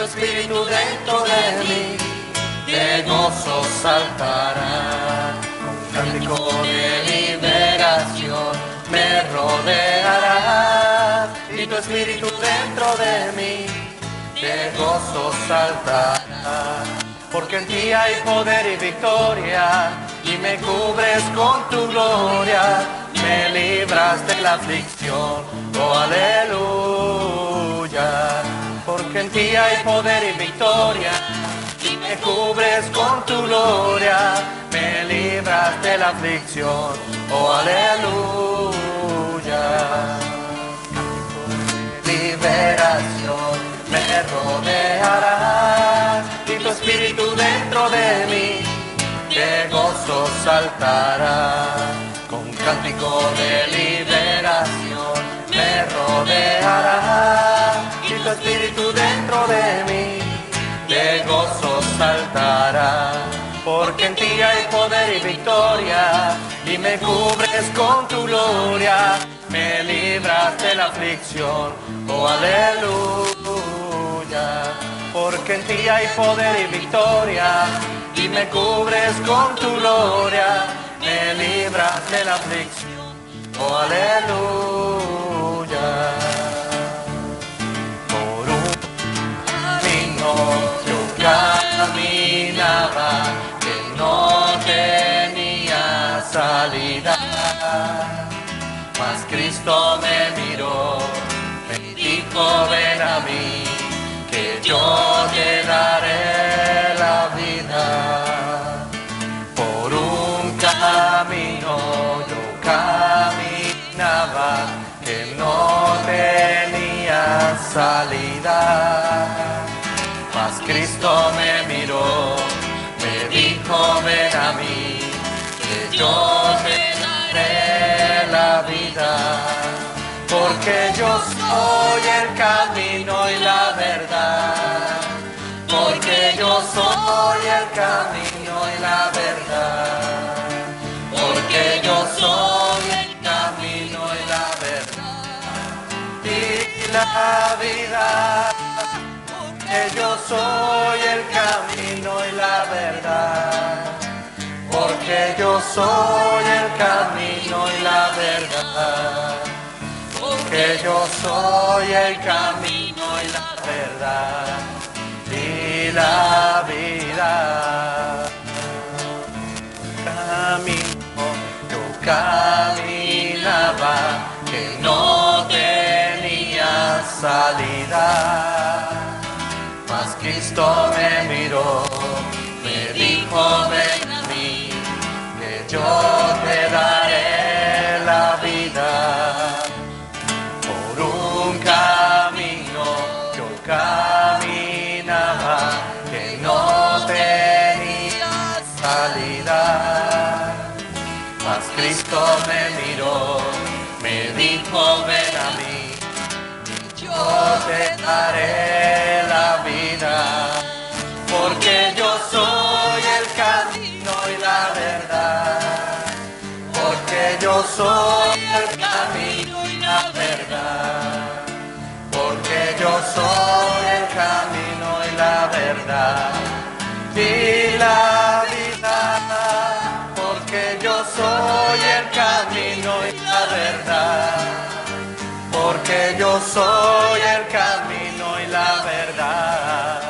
espíritu dentro de mí, de gozo saltará. Un cántico de liberación me rodeará, y tu espíritu dentro de mí, de gozo saltará. Porque en ti hay poder y victoria, y me cubres con tu gloria, me libras de la aflicción, oh aleluya. Porque en ti hay poder y victoria, y me cubres con tu gloria, me libras de la aflicción, oh aleluya. Liberación me rodeará, y tu espíritu dentro de mí, de gozo saltará. Con cántico de liberación me rodeará, y tu espíritu dentro de mí, de gozo saltará. Porque en ti hay poder y victoria, y me cubres con tu gloria, me libras de la aflicción, oh aleluya. Porque en ti hay poder y victoria, y me cubres con tu gloria, me libras de la aflicción, oh aleluya. Por un camino yo caminaba, que no tenía salida, mas Cristo me miró, me dijo ven a mí, que yo te daré la vida. Por un camino yo caminaba, que no tenía salida, mas Cristo me miró, me dijo ven a mí, que yo te daré la vida. Porque yo soy el camino y la verdad, porque yo soy el camino y la verdad, porque yo soy el camino y la verdad y la vida, porque yo soy el camino y la verdad, porque yo soy el camino y la verdad. Que yo soy el camino y la verdad y la vida. Camino, yo caminaba, que no tenía salida, mas Cristo me miró, me dijo ven a mí, que yo te daré la vida. Un camino yo caminaba, que no tenía salida, mas Cristo me miró, me dijo ven a mí, yo te daré la vida. Porque yo soy el camino y la verdad, porque yo soy el camino y la verdad, porque yo soy el camino y la verdad y la vida, porque yo soy el camino y la verdad, porque yo soy el camino y la verdad,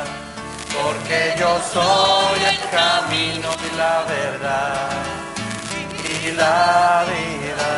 porque yo soy el camino y la verdad y la vida.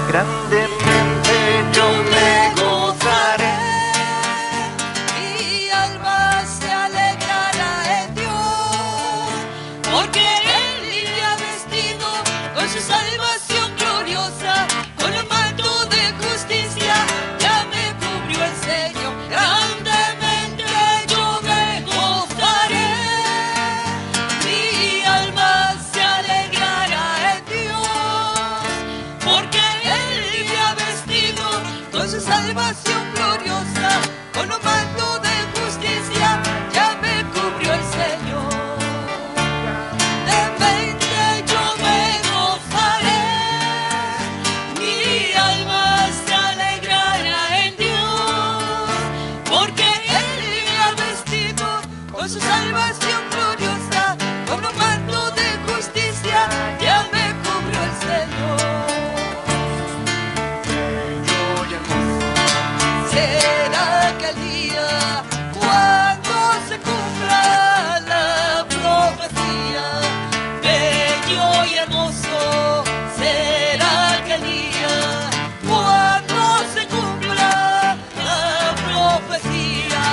Grandemente yo me gozaré, mi alma se alegrará en Dios, porque Él me ha vestido con su salvación gloriosa, con el manto de justicia, ya me cubrió el Señor. Grandemente yo me gozaré, mi alma se alegrará en Dios, porque Él me ha vestido con su salvación gloriosa, con un manto de justicia, ya me cubrió el Señor. Grandemente yo me gozaré, mi alma se alegrará en Dios, porque Él me ha vestido con su salvación gloriosa, con un manto de justicia, ya me cubrió el Señor. Será aquel día cuando se cumpla la profecía, bello y hermoso será aquel día cuando se cumpla la profecía,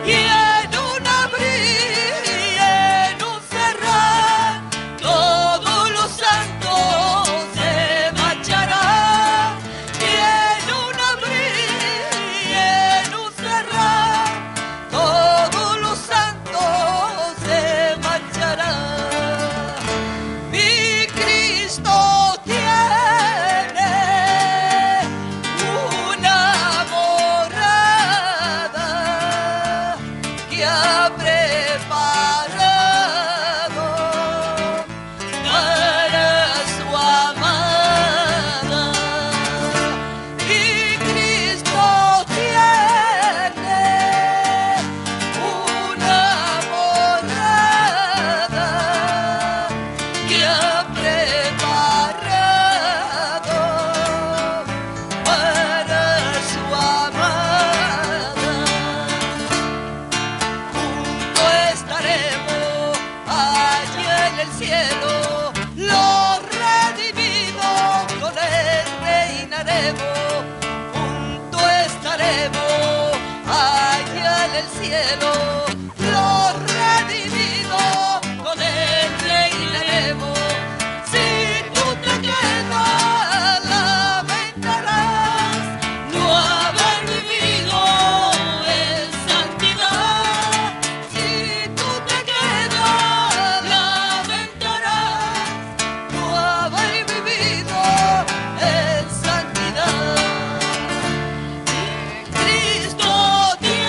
y en un abrir y en un cerrar todos los santos se marcharán, y en un abrir y en un cerrar todos los santos se marcharán. Mi Cristo tiene una morada que ha preparado para su amada. Mi Cristo tiene una morada que ha preparado para su amada. Junto estaremos allí en el cielo, los redimidos con Él reinaremos. Junto estaremos allí en el cielo, los redimidos con Él reinaremos. Si tú te quedas, lamentarás no haber vivido en santidad. Si tú te quedas, lamentarás no haber vivido en santidad. Cristo tiene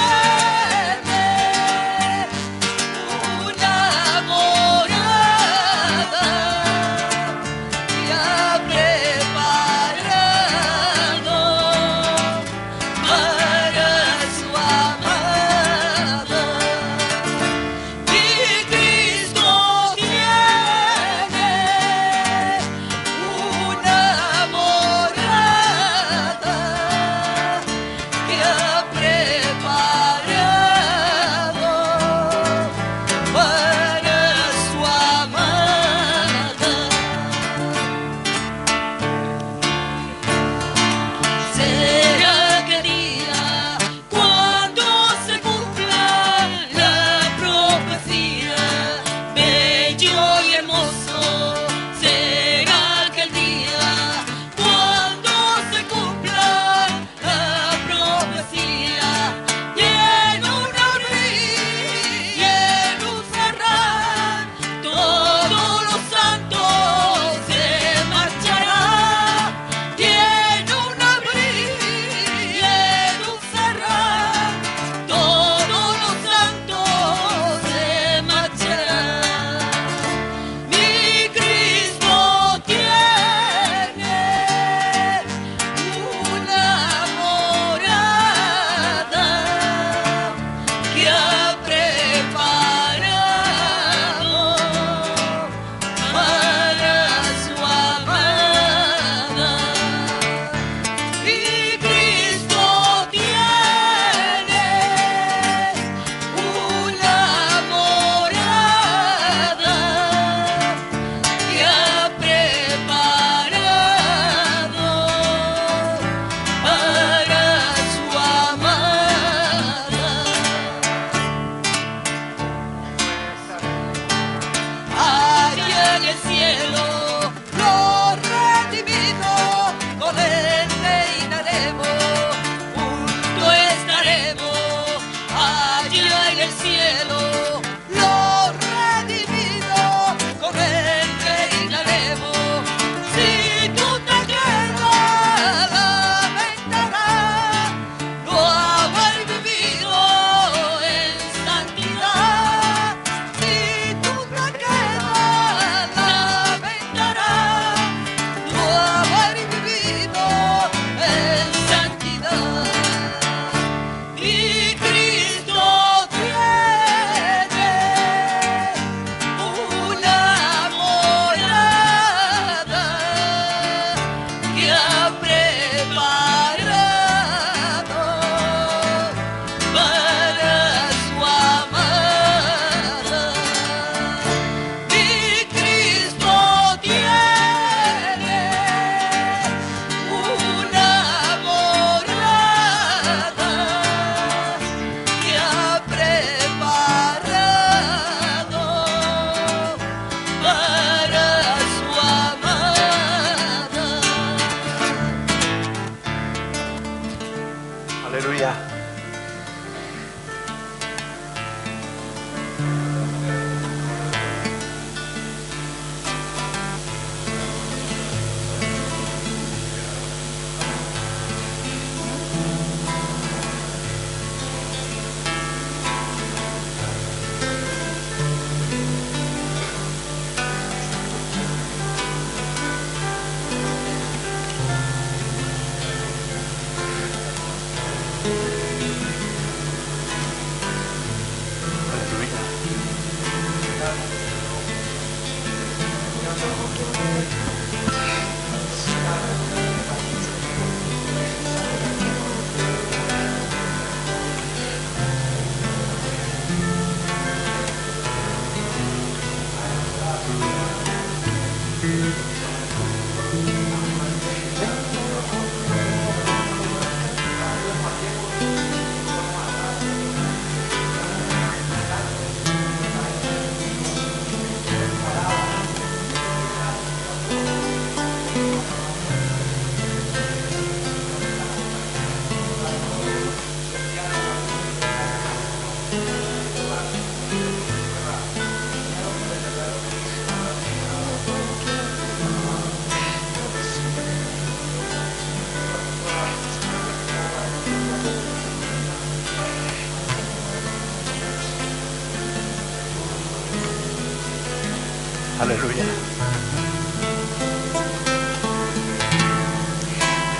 Aleluya.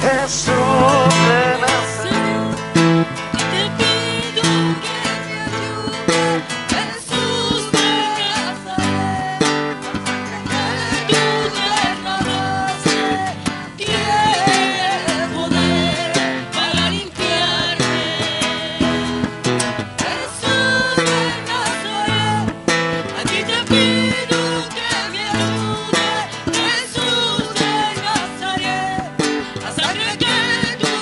Jesús de Nazaret. Te pido que me ayudes, Jesús de Nazaret. Que tú derramaste tiene poder para limpiarme. Jesús de Nazaret, a ti te pido que me ayudes, Jesús de Nazaret. La sangre que tú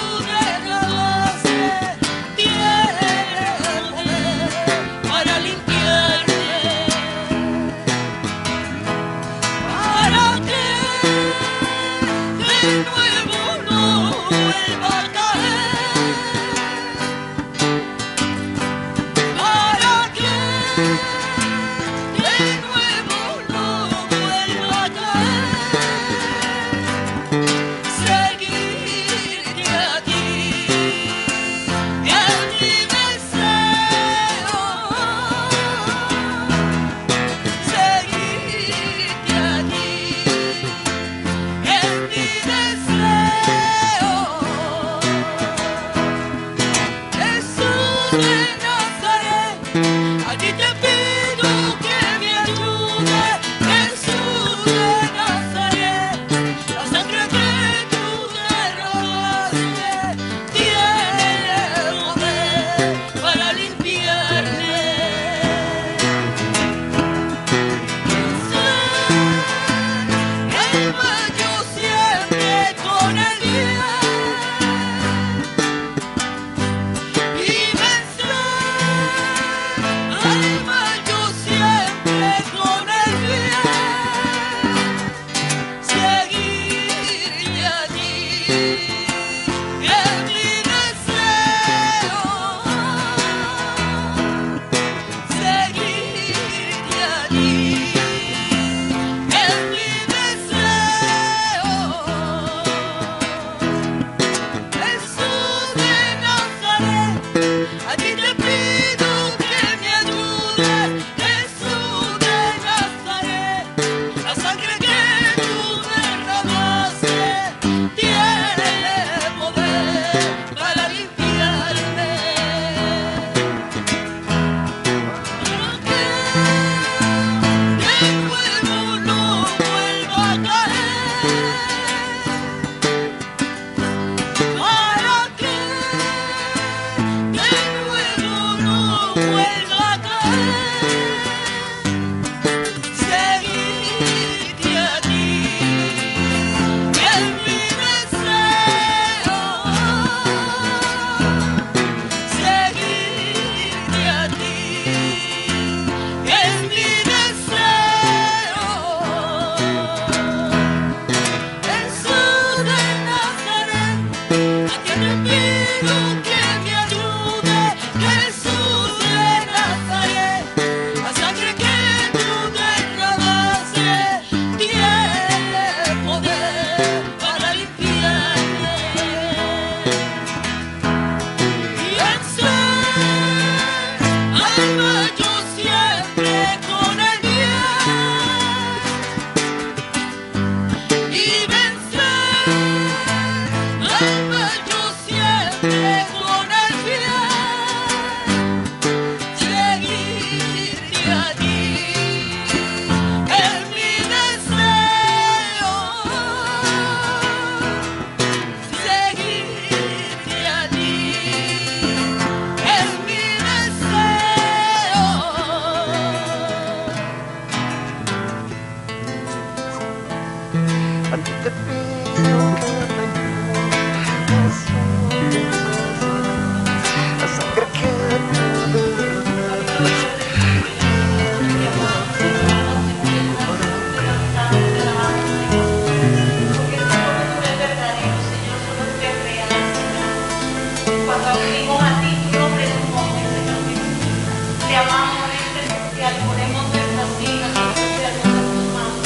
amamos en este especial, ponemos nuestras hijas, nuestros hijos en tus manos,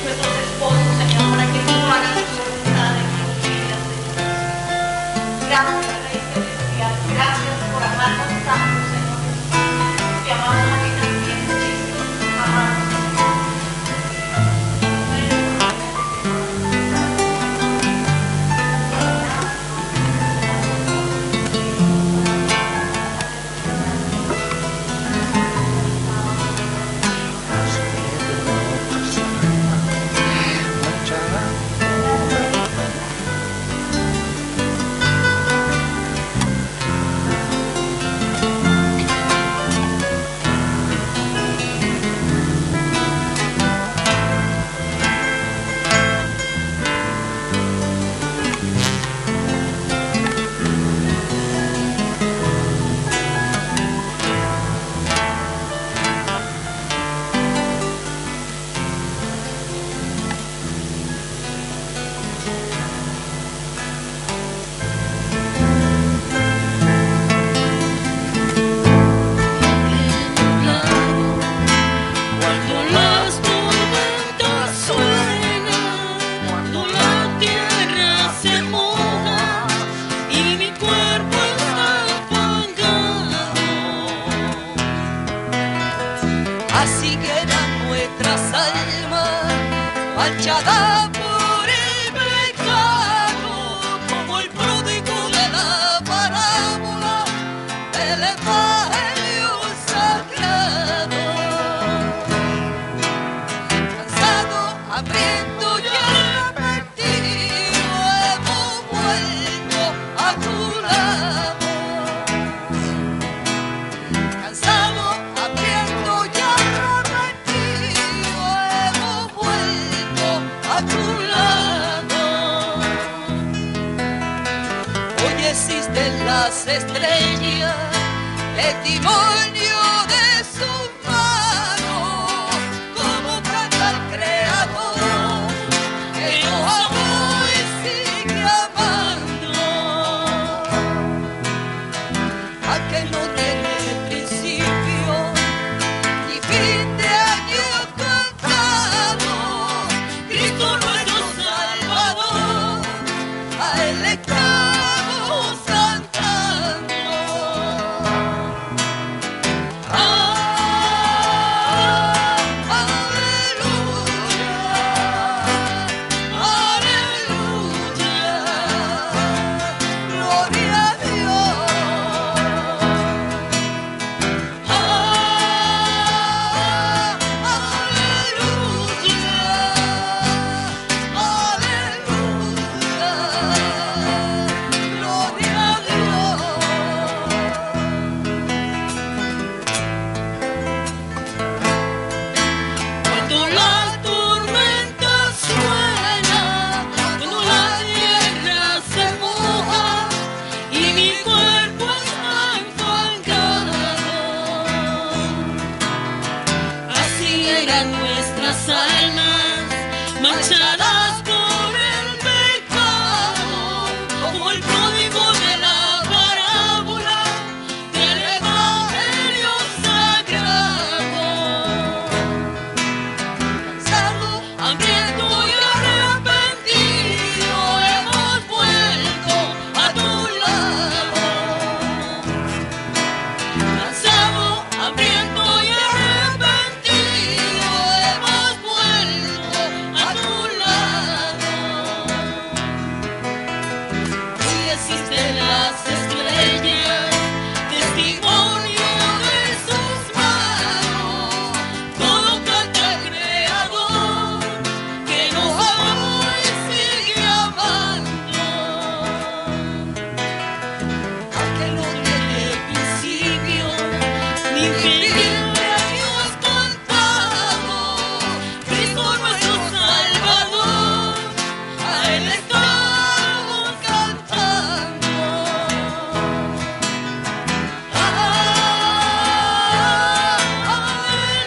nuestros esposos, Señor, para que tú hagas tu voluntad en sus vidas, Señor. Gracias, Rey Celestial, gracias por amarnos tanto, Señor. Te amamos a ti también, Cristo. Amamos. Así quedan nuestras almas manchadas por el pecado, como el pródigo de la parábola del Evangelio sagrado. Cansado, hambriento y arrepentido, hemos vuelto a tu lado. Cansado, hambriento y arrepentido, hemos vuelto a tu lado. Hoy existen las estrellas, testimonio de su mano, como canta el Creador, que nos amó y sigue amando. Aquel no tiene principio ni fin de años contado, Cristo nuestro Salvador, a Él le estamos cantando. Nuestras almas manchadas por el pecado, como el pródigo de la parábola del Evangelio sagrado. Cansado, hambriento y arrepentido, hemos vuelto a tu lado. Cansado, hambriento y arrepentido, hemos vuelto a tu lado. Hoy existen las estrellas, testimonio de sus manos, todo canta el Creador, que nos amó y sigue amando. Aquel no tiene principio Ni fin de años contado, Cristo nuestro Salvador, a Él estamos cantando.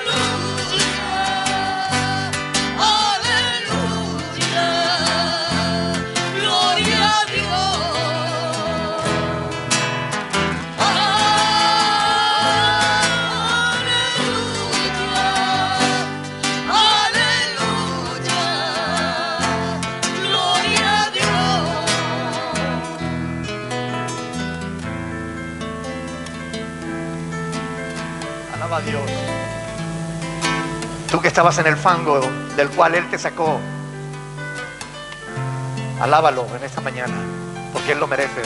Aleluya, aleluya, gloria a Dios. Dios. Tú que estabas en el fango del cual Él te sacó, alábalo en esta mañana, porque Él lo merece.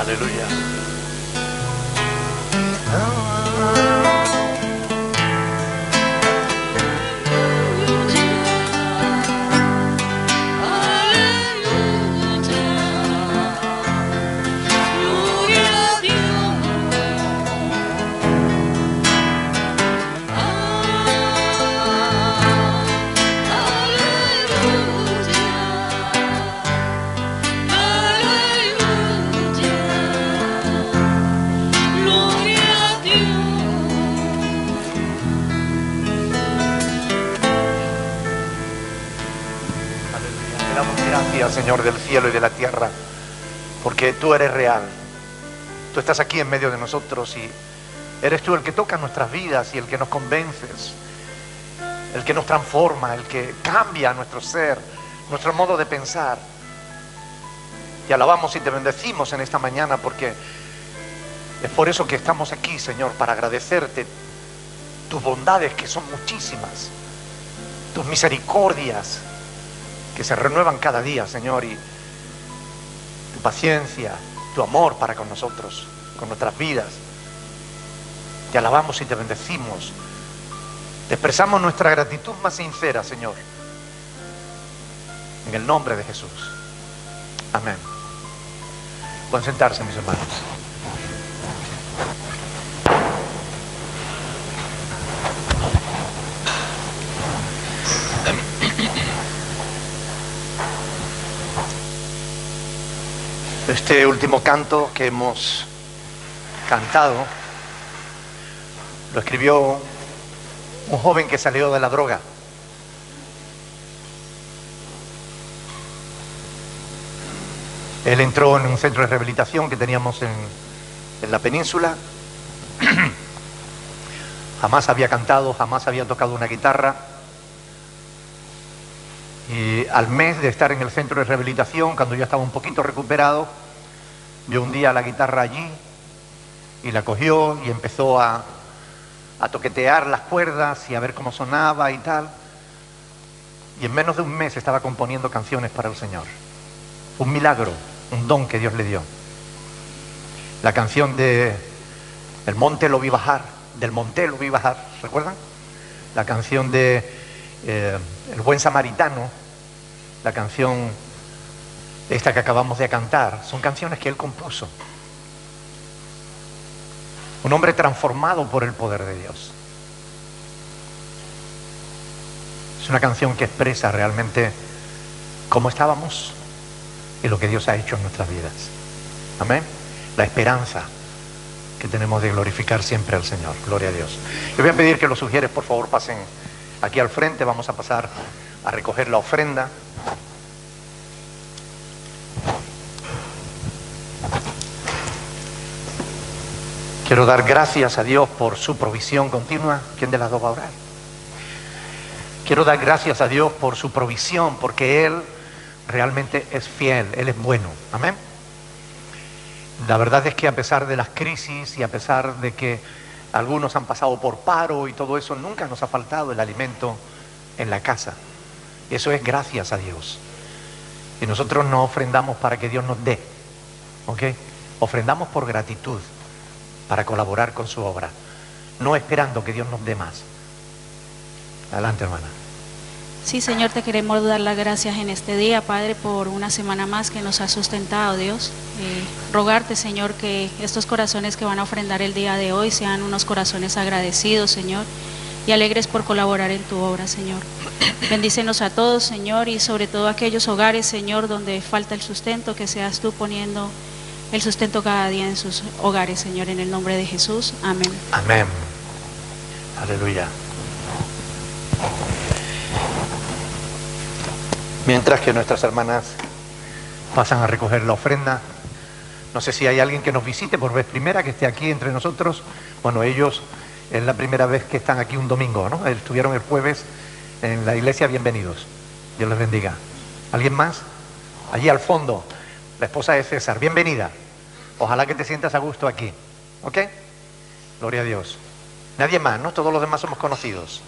Aleluya. Señor del cielo y de la tierra, porque tú eres real. Tú estás aquí en medio de nosotros y eres tú el que toca nuestras vidas y el que nos convences, el que nos transforma, el que cambia nuestro ser, nuestro modo de pensar. Te alabamos y te bendecimos en esta mañana porque es por eso que estamos aquí, Señor, para agradecerte tus bondades que son muchísimas, tus misericordias que se renuevan cada día, Señor, y tu paciencia, tu amor para con nosotros, con nuestras vidas. Te alabamos y te bendecimos. Te expresamos nuestra gratitud más sincera, Señor, en el nombre de Jesús. Amén. Pueden sentarse, mis hermanos. Este último canto que hemos cantado lo escribió un joven que salió de la droga. Él entró en un centro de rehabilitación que teníamos en la península. Jamás había cantado, jamás había tocado una guitarra. Y al mes de estar en el centro de rehabilitación, cuando ya estaba un poquito recuperado, vio un día la guitarra allí y la cogió y empezó a toquetear las cuerdas y a ver cómo sonaba y tal. Y en menos de un mes estaba componiendo canciones para el Señor. Un milagro, un don que Dios le dio. La canción de El monte lo vi bajar, del monte lo vi bajar, ¿recuerdan? La canción de El buen samaritano, la canción esta que acabamos de cantar, son canciones que él compuso. Un hombre transformado por el poder de Dios. Es una canción que expresa realmente cómo estábamos y lo que Dios ha hecho en nuestras vidas. Amén. La esperanza que tenemos de glorificar siempre al Señor. Gloria a Dios. Yo voy a pedir que los sugieres, por favor, pasen aquí al frente. Vamos a pasar a recoger la ofrenda. Quiero dar gracias a Dios por su provisión continua. ¿Quién de las dos va a orar? Quiero dar gracias a Dios por su provisión, porque Él realmente es fiel, Él es bueno. Amén. La verdad es que a pesar de las crisis y a pesar de que algunos han pasado por paro y todo eso, nunca nos ha faltado el alimento en la casa. Y eso es gracias a Dios. Y nosotros no ofrendamos para que Dios nos dé, ¿ok? Ofrendamos por gratitud, para colaborar con su obra, no esperando que Dios nos dé más. Adelante, hermana. Sí, Señor, te queremos dar las gracias en este día, Padre, por una semana más que nos has sustentado, Dios. Rogarte, Señor, que estos corazones que van a ofrendar el día de hoy sean unos corazones agradecidos, Señor, y alegres por colaborar en tu obra, Señor. Bendícenos a todos, Señor, y sobre todo a aquellos hogares, Señor, donde falta el sustento, que seas tú poniendo el sustento cada día en sus hogares, Señor, en el nombre de Jesús. Amén. Amén. Aleluya. Mientras que nuestras hermanas pasan a recoger la ofrenda, no sé si hay alguien que nos visite por vez primera, que esté aquí entre nosotros. Bueno, ellos es la primera vez que están aquí un domingo, ¿no? Estuvieron el jueves en la iglesia. Bienvenidos. Dios les bendiga. ¿Alguien más? Allí al fondo, la esposa de César. Bienvenida. Ojalá que te sientas a gusto aquí. ¿Ok? Gloria a Dios. Nadie más, ¿no? Todos los demás somos conocidos.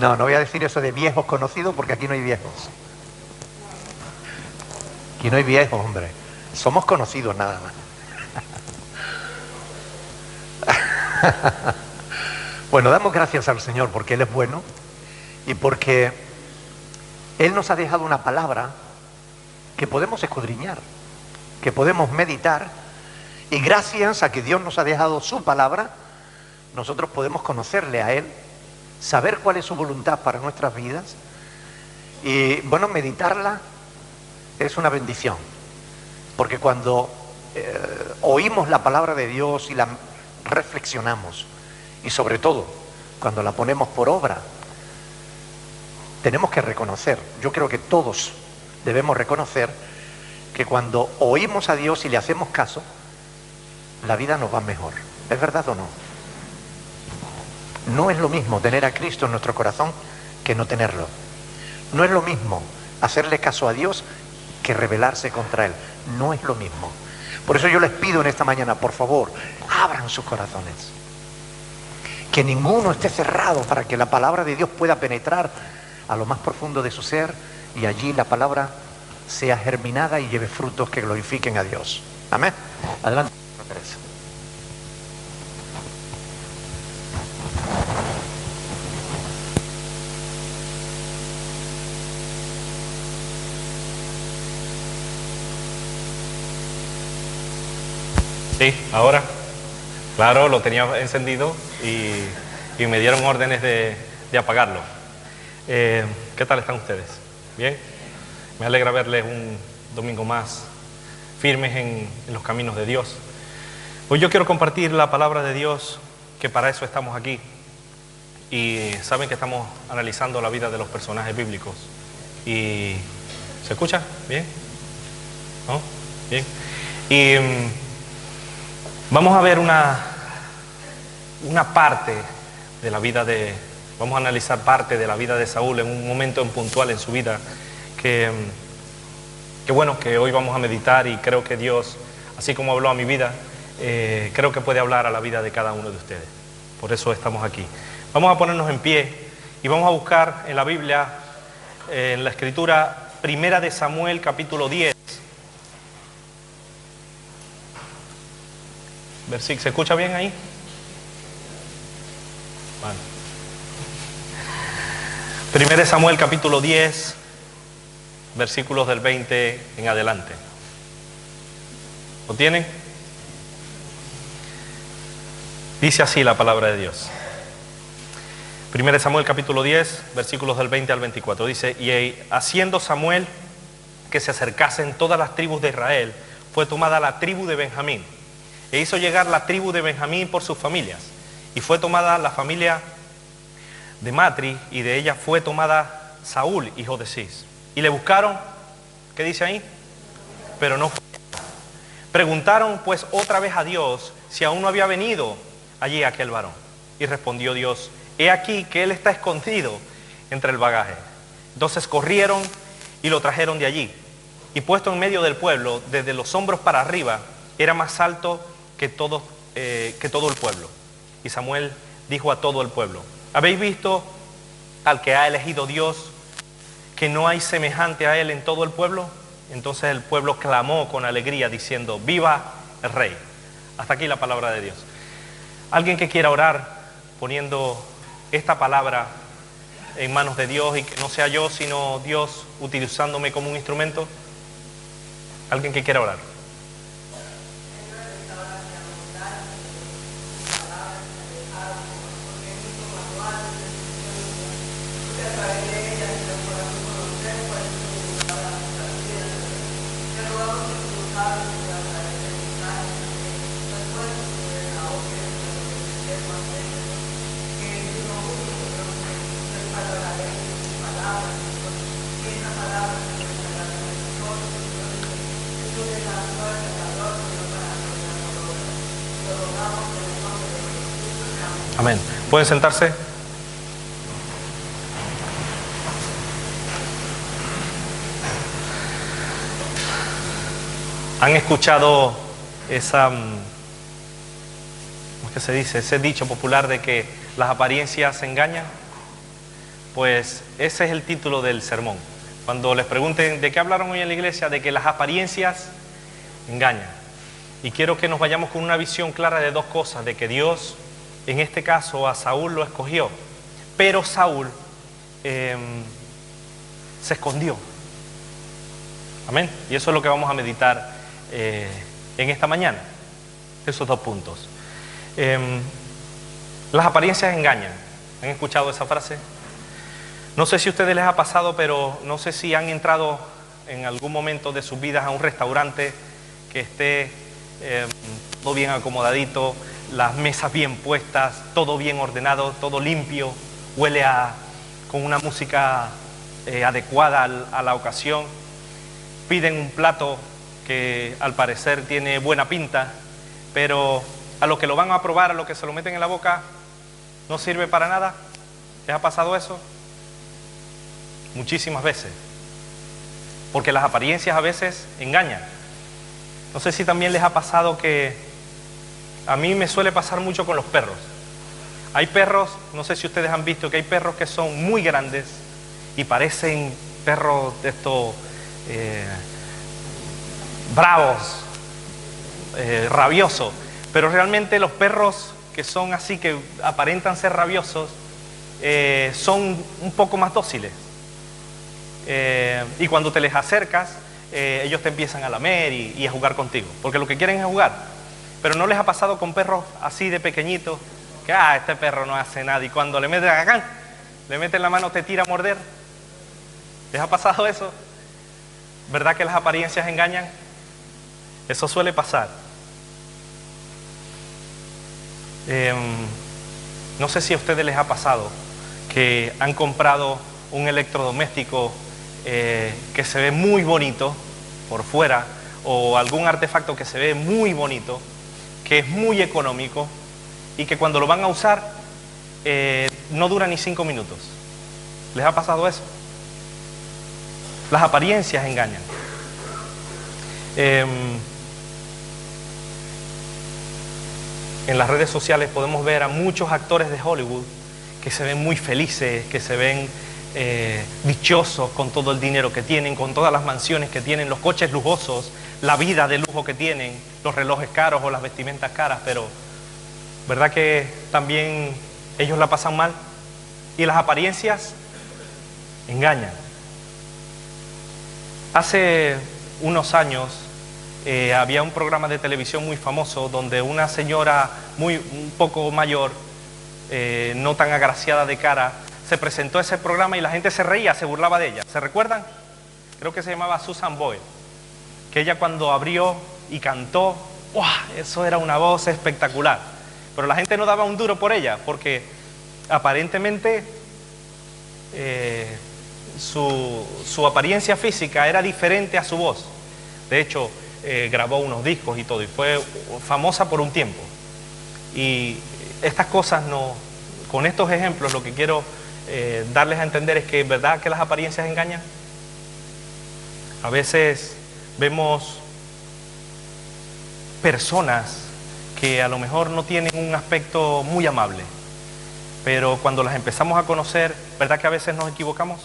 No voy a decir eso de viejos conocidos, porque aquí no hay viejos. Aquí no hay viejos, hombre. Somos conocidos nada más. Bueno, damos gracias al Señor porque Él es bueno y porque Él nos ha dejado una palabra que podemos escudriñar, que podemos meditar, y gracias a que Dios nos ha dejado su palabra, nosotros podemos conocerle a Él, saber cuál es su voluntad para nuestras vidas. Y bueno, meditarla es una bendición, porque cuando oímos la palabra de Dios y la reflexionamos, y sobre todo cuando la ponemos por obra, tenemos que reconocer, yo creo que todos debemos reconocer, que cuando oímos a Dios y le hacemos caso, la vida nos va mejor. ¿Es verdad o no? No es lo mismo tener a Cristo en nuestro corazón que no tenerlo. No es lo mismo hacerle caso a Dios que rebelarse contra Él. No es lo mismo. Por eso yo les pido en esta mañana, por favor, abran sus corazones. Que ninguno esté cerrado para que la palabra de Dios pueda penetrar a lo más profundo de su ser y allí la palabra sea germinada y lleve frutos que glorifiquen a Dios. Amén. Adelante, Teresa. Sí, ahora. Claro, lo tenía encendido y me dieron órdenes de apagarlo. ¿Qué tal están ustedes? ¿Bien? Me alegra verles un domingo más firmes en los caminos de Dios. Hoy yo quiero compartir la palabra de Dios, que para eso estamos aquí. Y saben que estamos analizando la vida de los personajes bíblicos. Y ¿se escucha? ¿Bien? ¿No? Bien. Y vamos a ver una parte de la vida vamos a analizar parte de la vida de Saúl en un momento puntual en su vida que bueno, que hoy vamos a meditar, y creo que Dios, así como habló a mi vida, creo que puede hablar a la vida de cada uno de ustedes. Por eso estamos aquí. Vamos a ponernos en pie y vamos a buscar en la Biblia, en la Escritura, Primera de Samuel, capítulo 10. ¿Se escucha bien ahí? Vale. Primera de Samuel, capítulo 10, versículos del 20 en adelante. ¿Lo tienen? Dice así la palabra de Dios. Primera de Samuel, capítulo 10, versículos del 20 al 24. Dice: y haciendo Samuel que se acercasen todas las tribus de Israel, fue tomada la tribu de Benjamín. E hizo llegar la tribu de Benjamín por sus familias. Y fue tomada la familia de Matri, y de ella fue tomada Saúl, hijo de Cis. Y le buscaron, ¿qué dice ahí? Pero no fue. Preguntaron pues otra vez a Dios si aún no había venido allí aquel varón. Y respondió Dios: he aquí que él está escondido entre el bagaje. Entonces corrieron y lo trajeron de allí. Y puesto en medio del pueblo, desde los hombros para arriba, era más alto que todo el pueblo. Y Samuel dijo a todo el pueblo: ¿habéis visto al que ha elegido Dios, que no hay semejante a él en todo el pueblo? Entonces el pueblo clamó con alegría diciendo: ¡viva el rey! Hasta aquí la palabra de Dios. Alguien que quiera orar poniendo esta palabra en manos de Dios, y que no sea yo sino Dios utilizándome como un instrumento. Alguien que quiera orar. Amén. ¿Pueden sentarse? ¿Han escuchado ¿cómo es que se dice? Ese dicho popular de que las apariencias engañan? Pues ese es el título del sermón. Cuando les pregunten de qué hablaron hoy en la iglesia, de que las apariencias engañan. Y quiero que nos vayamos con una visión clara de dos cosas: de que Dios, en este caso, a Saúl lo escogió, pero Saúl se escondió. Amén. Y eso es lo que vamos a meditar en esta mañana. Esos dos puntos. Las apariencias engañan. ¿Han escuchado esa frase? No sé si a ustedes les ha pasado, pero no sé si han entrado en algún momento de sus vidas a un restaurante que esté todo bien acomodadito, las mesas bien puestas, todo bien ordenado, todo limpio, huele con una música adecuada a la ocasión. Piden un plato que al parecer tiene buena pinta, pero a lo que lo van a probar, a lo que se lo meten en la boca, no sirve para nada. ¿Les ha pasado eso? Muchísimas veces. porque las apariencias a veces engañan. No sé si también les ha pasado que a mí me suele pasar mucho con los perros. Hay perros, no sé si ustedes han visto que hay perros que son muy grandes y parecen perros de estos bravos, rabiosos, pero realmente los perros que son así, que aparentan ser rabiosos, son un poco más dóciles. Y cuando te les acercas, ellos te empiezan a lamer y a jugar contigo, porque lo que quieren es jugar. Pero ¿no les ha pasado con perros así de pequeñitos? Que este perro no hace nada, y cuando le meten acá, le meten la mano, te tira a morder. ¿Les ha pasado eso? ¿Verdad que las apariencias engañan? Eso suele pasar. No sé si a ustedes les ha pasado que han comprado un electrodoméstico que se ve muy bonito por fuera, o algún artefacto que se ve muy bonito, que es muy económico, y que cuando lo van a usar no dura ni 5 minutos. ¿Les ha pasado eso? Las apariencias engañan. En las redes sociales podemos ver a muchos actores de Hollywood que se ven muy felices, que se ven dichosos con todo el dinero que tienen, con todas las mansiones que tienen, los coches lujosos, la vida de lujo que tienen, los relojes caros o las vestimentas caras, pero ¿verdad que también ellos la pasan mal? Y las apariencias engañan. Hace unos años había un programa de televisión muy famoso donde una señora un poco mayor, no tan agraciada de cara, se presentó a ese programa y la gente se reía, se burlaba de ella. ¿Se recuerdan? Creo que se llamaba Susan Boyle. Que ella cuando abrió y cantó, ¡wow!, eso era una voz espectacular. Pero la gente no daba un duro por ella, porque aparentemente su apariencia física era diferente a su voz. De hecho, grabó unos discos y todo, y fue famosa por un tiempo. Y estas cosas con estos ejemplos lo que quiero darles a entender es que, ¿verdad que las apariencias engañan? A veces vemos personas que a lo mejor no tienen un aspecto muy amable, pero cuando las empezamos a conocer, ¿verdad que a veces nos equivocamos?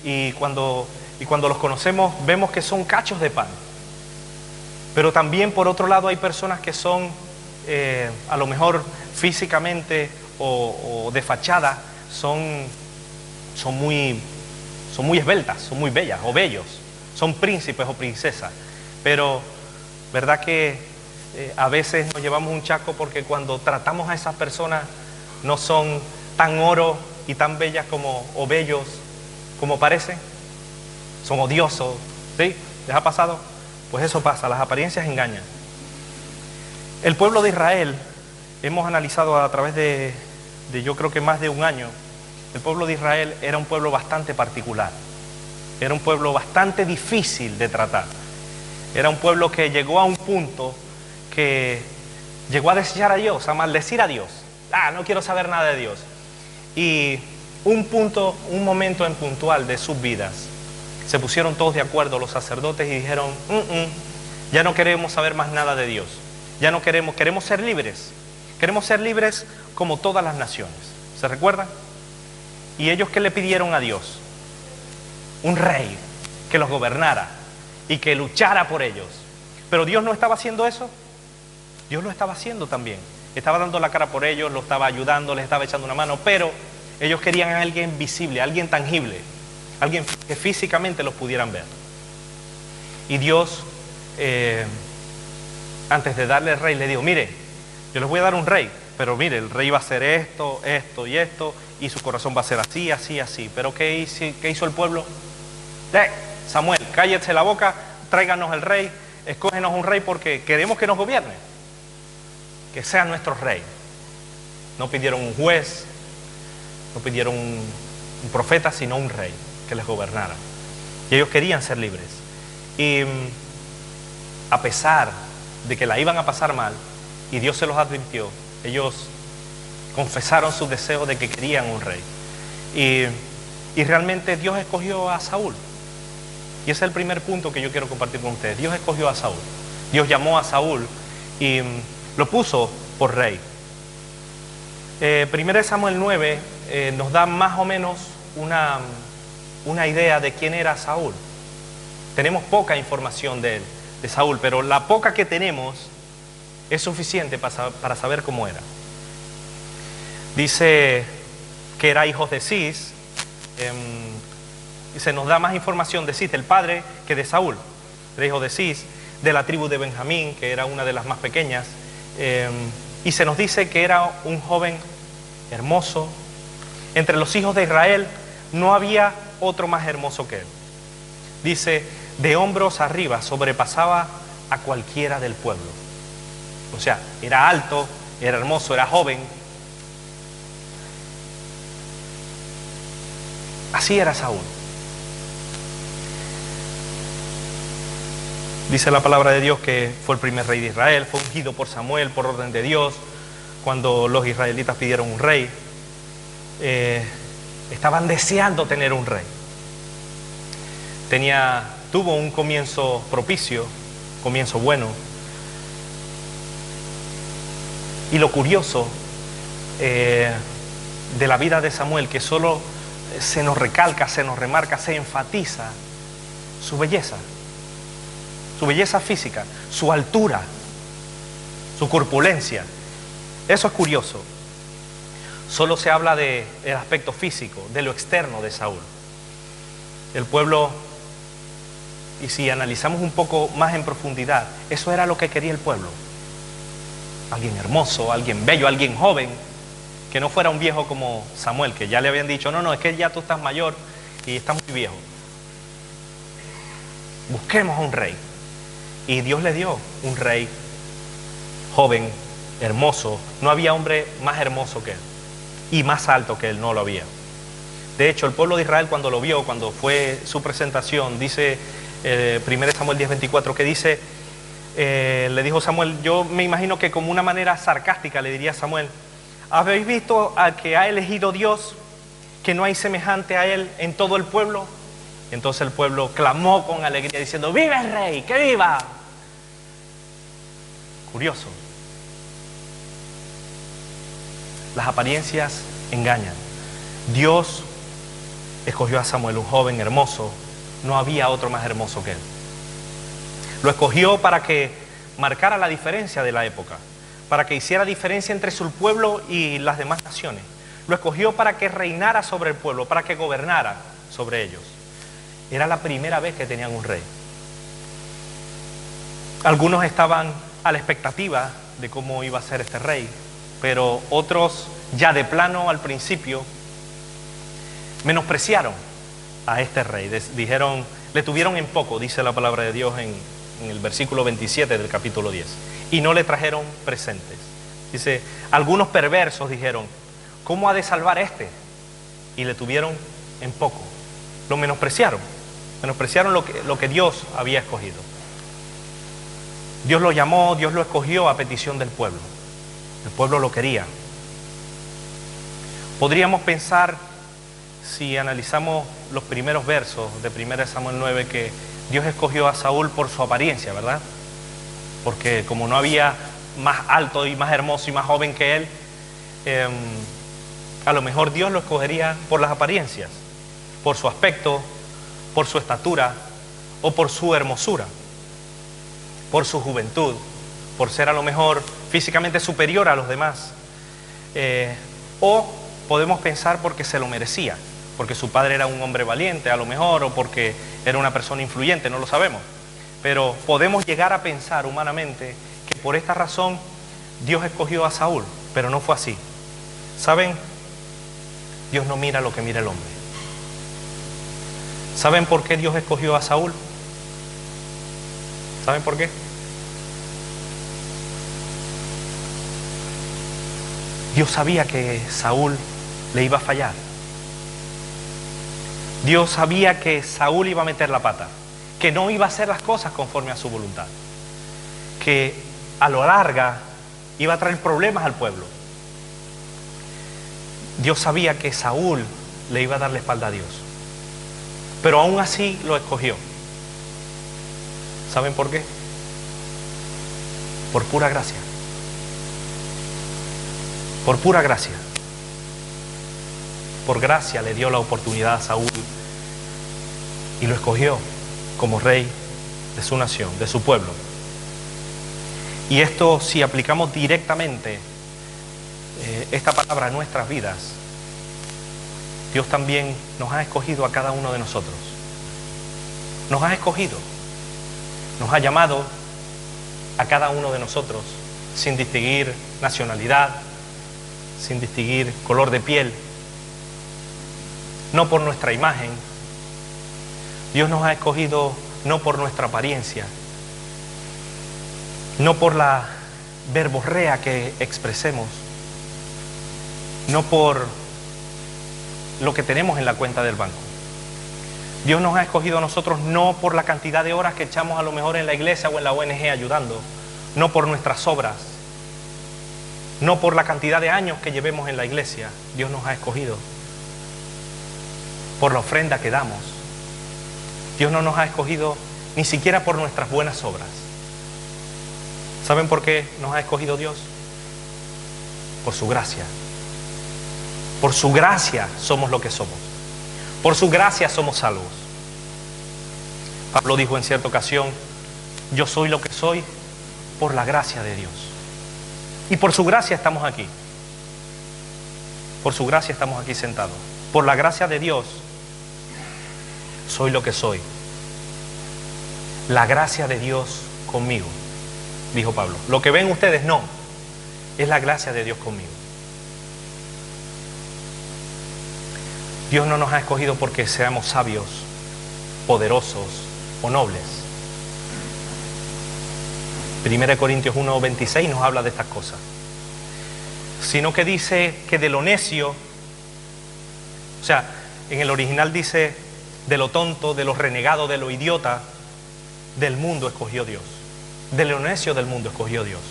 Y cuando los conocemos vemos que son cachos de pan. Pero también por otro lado hay personas que son a lo mejor físicamente o de fachada son muy esbeltas, son muy bellas o bellos, son príncipes o princesas, pero ¿verdad que a veces nos llevamos un chaco porque cuando tratamos a esas personas no son tan oro y tan bellas o bellos como parecen? Son odiosos, ¿sí? ¿Les ha pasado? Pues eso pasa, las apariencias engañan. El pueblo de Israel, hemos analizado a través de yo creo que más de un año, el pueblo de Israel era un pueblo bastante particular, era un pueblo bastante difícil de tratar, era un pueblo que llegó a un punto que llegó a desechar a Dios, a maldecir a Dios. No quiero saber nada de Dios. Y un momento en puntual de sus vidas, se pusieron todos de acuerdo los sacerdotes y dijeron, ya no queremos saber más nada de Dios, ya no queremos ser libres como todas las naciones. ¿Se recuerdan? Y ellos, ¿qué le pidieron a Dios? Un rey que los gobernara y que luchara por ellos. Pero Dios no estaba haciendo eso. Dios lo estaba haciendo también. Estaba dando la cara por ellos, lo estaba ayudando, les estaba echando una mano, pero ellos querían a alguien visible, a alguien tangible, alguien que físicamente los pudieran ver. Y Dios, antes de darle el rey, le dijo, mire, yo les voy a dar un rey, pero mire, el rey va a hacer esto, esto y esto, y su corazón va a ser así, así, así. Pero ¿qué hizo el pueblo? Samuel, cállese la boca, tráiganos el rey, escógenos un rey porque queremos que nos gobierne, que sea nuestro rey. No pidieron un juez, no pidieron un profeta, sino un rey que les gobernara. Y ellos querían ser libres. Y a pesar de que la iban a pasar mal, y Dios se los advirtió, ellos confesaron su deseo de que querían un rey. Y realmente Dios escogió a Saúl. Y ese es el primer punto que yo quiero compartir con ustedes. Dios escogió a Saúl. Dios llamó a Saúl y lo puso por rey. 1 Samuel 9 nos da más o menos una idea de quién era Saúl. Tenemos poca información de él, de Saúl, pero la poca que tenemos es suficiente para saber cómo era. Dice que era hijo de Cis, y se nos da más información de Cis, el padre, que de Saúl. Era hijo de Cis, de la tribu de Benjamín, que era una de las más pequeñas, y se nos dice que era un joven hermoso. Entre los hijos de Israel no había otro más hermoso que él. Dice, de hombros arriba sobrepasaba a cualquiera del pueblo. O sea, era alto, era hermoso, era joven. Así era Saúl. Dice la palabra de Dios que fue el primer rey de Israel, fue ungido por Samuel por orden de Dios. Cuando los israelitas pidieron un rey, estaban deseando tener un rey. Tuvo un comienzo propicio, comienzo bueno. Y lo curioso de la vida de Samuel, que solo se nos recalca, se nos remarca, se enfatiza su belleza física, su altura, su corpulencia. Eso es curioso. Solo se habla del aspecto físico, de lo externo de Saúl. El pueblo, y si analizamos un poco más en profundidad, eso era lo que quería el pueblo. Alguien hermoso, alguien bello, alguien joven, que no fuera un viejo como Samuel, que ya le habían dicho, no, es que ya tú estás mayor y estás muy viejo. Busquemos a un rey. Y Dios le dio un rey joven, hermoso. No había hombre más hermoso que él y más alto que él, no lo había. De hecho, el pueblo de Israel cuando lo vio, cuando fue su presentación, dice 1 Samuel 10:24, que dice, le dijo Samuel, yo me imagino que como una manera sarcástica le diría a Samuel, ¿habéis visto al que ha elegido Dios, que no hay semejante a él en todo el pueblo? Entonces el pueblo clamó con alegría diciendo, ¡viva el rey! ¡Que viva! Curioso. Las apariencias engañan. Dios escogió a Samuel, un joven hermoso. No había otro más hermoso que él. Lo escogió para que marcara la diferencia de la época, para que hiciera diferencia entre su pueblo y las demás naciones. Lo escogió para que reinara sobre el pueblo, para que gobernara sobre ellos. Era la primera vez que tenían un rey. Algunos estaban a la expectativa de cómo iba a ser este rey, pero otros ya de plano al principio menospreciaron a este rey. Dijeron, le tuvieron en poco, dice la palabra de Dios en el versículo 27 del capítulo 10, y no le trajeron presentes. Dice, algunos perversos dijeron, ¿cómo ha de salvar este? Y le tuvieron en poco. Lo menospreciaron lo que Dios había escogido. Dios lo llamó, Dios lo escogió a petición del pueblo. El pueblo lo quería. Podríamos pensar, si analizamos los primeros versos de 1 Samuel 9, que Dios escogió a Saúl por su apariencia, ¿verdad? Porque como no había más alto y más hermoso y más joven que él, a lo mejor Dios lo escogería por las apariencias, por su aspecto, por su estatura o por su hermosura, por su juventud, por ser a lo mejor físicamente superior a los demás. O podemos pensar porque se lo merecía, porque su padre era un hombre valiente a lo mejor, o porque era una persona influyente, no lo sabemos. Pero podemos llegar a pensar humanamente que por esta razón Dios escogió a Saúl, pero no fue así. ¿Saben? Dios no mira lo que mira el hombre. ¿Saben por qué Dios escogió a Saúl? ¿Saben por qué? Dios sabía que Saúl le iba a fallar. Dios sabía que Saúl iba a meter la pata, que no iba a hacer las cosas conforme a su voluntad, que a lo larga iba a traer problemas al pueblo. Dios sabía que Saúl le iba a dar la espalda a Dios, pero aún así lo escogió. ¿Saben por qué? Por pura gracia. Por pura gracia. Por gracia le dio la oportunidad a Saúl y lo escogió como rey de su nación, de su pueblo. Y esto, si aplicamos directamente esta palabra a nuestras vidas, Dios también nos ha escogido a cada uno de nosotros. Nos ha escogido, nos ha llamado a cada uno de nosotros sin distinguir nacionalidad, sin distinguir color de piel, no por nuestra imagen. Dios nos ha escogido no por nuestra apariencia, no por la verborrea que expresemos, no por lo que tenemos en la cuenta del banco. Dios nos ha escogido a nosotros no por la cantidad de horas que echamos a lo mejor en la iglesia o en la ONG ayudando, no por nuestras obras, no por la cantidad de años que llevemos en la iglesia. Dios nos ha escogido por la ofrenda que damos. Dios no nos ha escogido ni siquiera por nuestras buenas obras. ¿Saben por qué nos ha escogido Dios? Por su gracia. Por su gracia somos lo que somos. Por su gracia somos salvos. Pablo dijo en cierta ocasión: yo soy lo que soy por la gracia de Dios. Y por su gracia estamos aquí. Por su gracia estamos aquí sentados. Por la gracia de Dios soy lo que soy. La gracia de Dios conmigo, dijo Pablo. Lo que ven ustedes no, es la gracia de Dios conmigo. Dios no nos ha escogido porque seamos sabios, poderosos o nobles. 1 Corintios 1:26 nos habla de estas cosas. Sino que dice que de lo necio, o sea, en el original dice de lo tonto, de lo renegado, de lo idiota, del mundo escogió Dios. De lo necio del mundo escogió Dios.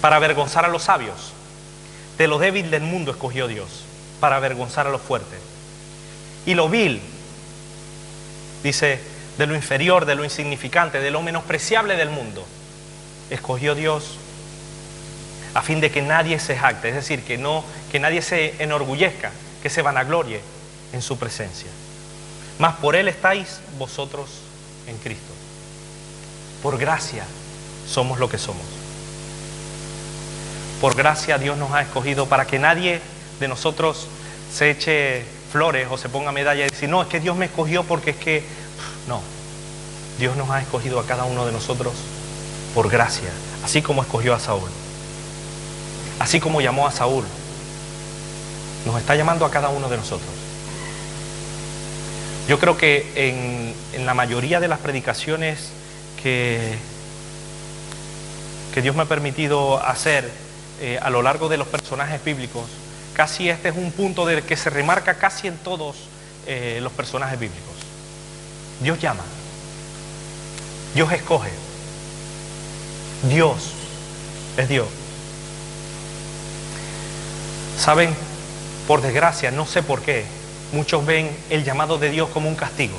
Para avergonzar a los sabios. De lo débil del mundo escogió Dios. Para avergonzar a los fuertes. Y lo vil, dice, de lo inferior, de lo insignificante, de lo menospreciable del mundo, escogió Dios a fin de que nadie se jacte, es decir, que nadie se enorgullezca, que se vanaglorie en su presencia. Mas por Él estáis vosotros en Cristo. Por gracia somos lo que somos. Por gracia Dios nos ha escogido para que nadie de nosotros se eche flores o se ponga medalla y decir: no, es que Dios me escogió porque es que... No, Dios nos ha escogido a cada uno de nosotros por gracia, así como escogió a Saúl, así como llamó a Saúl, nos está llamando a cada uno de nosotros. Yo creo que en la mayoría de las predicaciones que Dios me ha permitido hacer a lo largo de los personajes bíblicos, casi este es un punto del que se remarca casi en todos los personajes bíblicos. Dios llama, Dios escoge, Dios es Dios. ¿Saben? Por desgracia, no sé por qué, muchos ven el llamado de Dios como un castigo.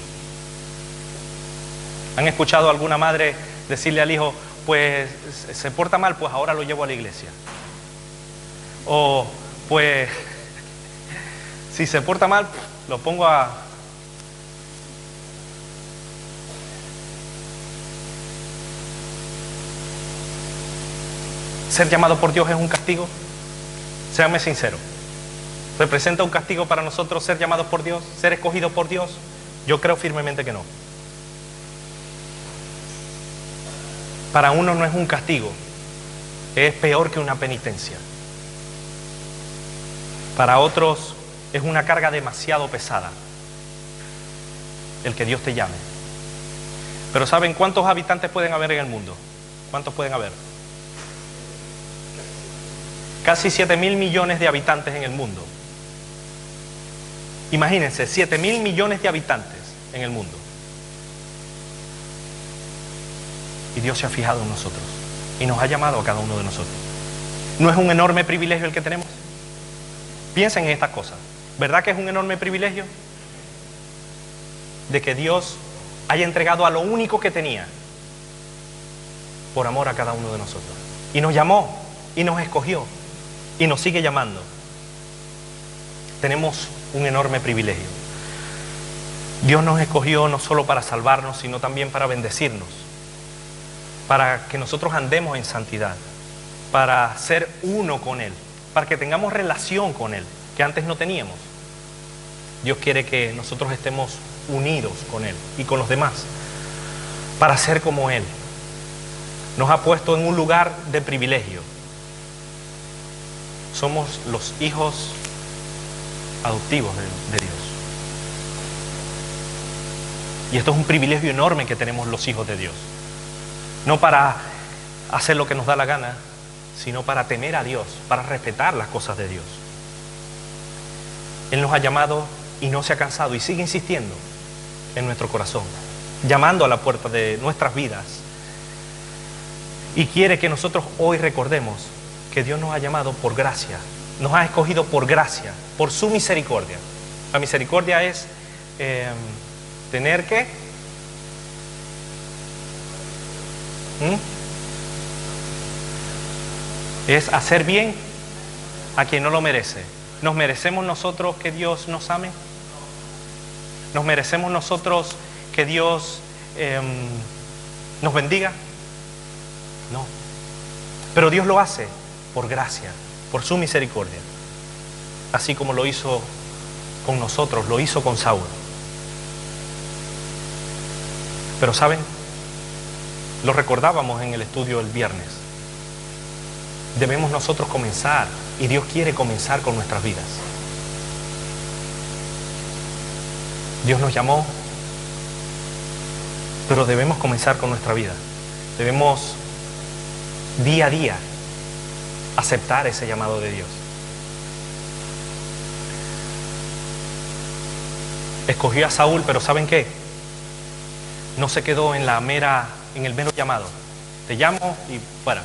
¿Han escuchado a alguna madre decirle al hijo: pues se porta mal, pues ahora lo llevo a la iglesia? O pues si se porta mal, lo pongo a... ¿Ser llamado por Dios es un castigo? Séanme sinceros. ¿Representa un castigo para nosotros ser llamados por Dios? ¿Ser escogidos por Dios? Yo creo firmemente que no. Para uno no es un castigo, es peor que una penitencia. Para otros es una carga demasiado pesada el que Dios te llame. Pero ¿saben cuántos habitantes pueden haber en el mundo? ¿Cuántos pueden haber? Casi 7.000 millones de habitantes en el mundo. Imagínense, 7.000 millones de habitantes en el mundo. Y Dios se ha fijado en nosotros y nos ha llamado a cada uno de nosotros. ¿No es un enorme privilegio el que tenemos? Piensen en estas cosas. ¿Verdad que es un enorme privilegio? De que Dios haya entregado a lo único que tenía, por amor a cada uno de nosotros. Y nos llamó, y nos escogió, y nos sigue llamando. Tenemos un enorme privilegio. Dios nos escogió no solo para salvarnos, sino también para bendecirnos, para que nosotros andemos en santidad, para ser uno con Él, para que tengamos relación con Él, que antes no teníamos. Dios quiere que nosotros estemos unidos con Él y con los demás, para ser como Él. Nos ha puesto en un lugar de privilegio. Somos los hijos adoptivos de Dios. Y esto es un privilegio enorme que tenemos los hijos de Dios. No para hacer lo que nos da la gana, sino para temer a Dios, para respetar las cosas de Dios. Él nos ha llamado y no se ha cansado y sigue insistiendo en nuestro corazón, llamando a la puerta de nuestras vidas. Y quiere que nosotros hoy recordemos que Dios nos ha llamado por gracia, nos ha escogido por gracia, por su misericordia. La misericordia es tener que es hacer bien a quien no lo merece. ¿Nos merecemos nosotros que Dios nos ame? ¿Nos merecemos nosotros que Dios nos bendiga? No. Pero Dios lo hace por gracia, por su misericordia. Así como lo hizo con nosotros, lo hizo con Saúl. Pero ¿saben? Lo recordábamos en el estudio el viernes. Debemos nosotros comenzar, y Dios quiere comenzar con nuestras vidas. Dios nos llamó, pero debemos comenzar con nuestra vida. Debemos día a día aceptar ese llamado de Dios. Escogió a Saúl, pero ¿saben qué? No se quedó en el mero llamado. Te llamo y fuera.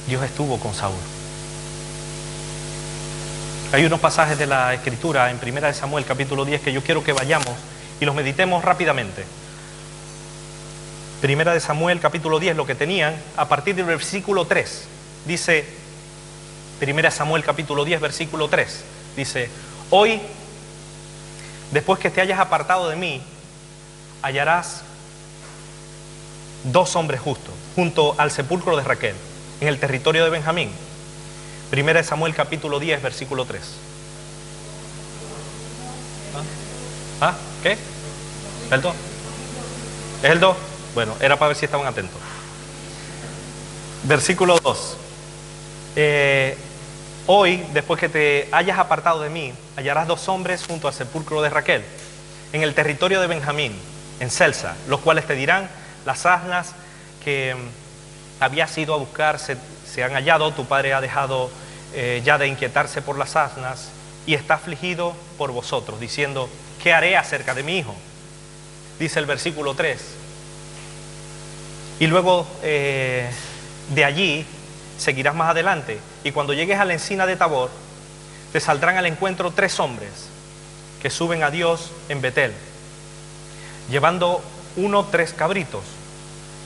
Dios estuvo con Saúl. Hay unos pasajes de la Escritura en 1 Samuel capítulo 10 que yo quiero que vayamos y los meditemos rápidamente. 1 Samuel capítulo 10, lo que tenían a partir del versículo 3. Dice 1 Samuel capítulo 10, versículo 3. Dice: hoy, después que te hayas apartado de mí, hallarás 2 hombres justos junto al sepulcro de Raquel, en el territorio de Benjamín. 1 Samuel capítulo 10, versículo 3. ¿Qué? ¿El 2? ¿Es el 2? Bueno, era para ver si estaban atentos. Versículo 2. Hoy, después que te hayas apartado de mí, hallarás 2 hombres junto al sepulcro de Raquel, en el territorio de Benjamín, en Celsa, los cuales te dirán: las asnas que habías ido a buscar se han hallado, tu padre ha dejado ya de inquietarse por las asnas y está afligido por vosotros, diciendo: ¿qué haré acerca de mi hijo? Dice el versículo 3. Y luego de allí seguirás más adelante, y cuando llegues a la encina de Tabor, te saldrán al encuentro 3 hombres que suben a Dios en Betel, llevando uno 3 cabritos,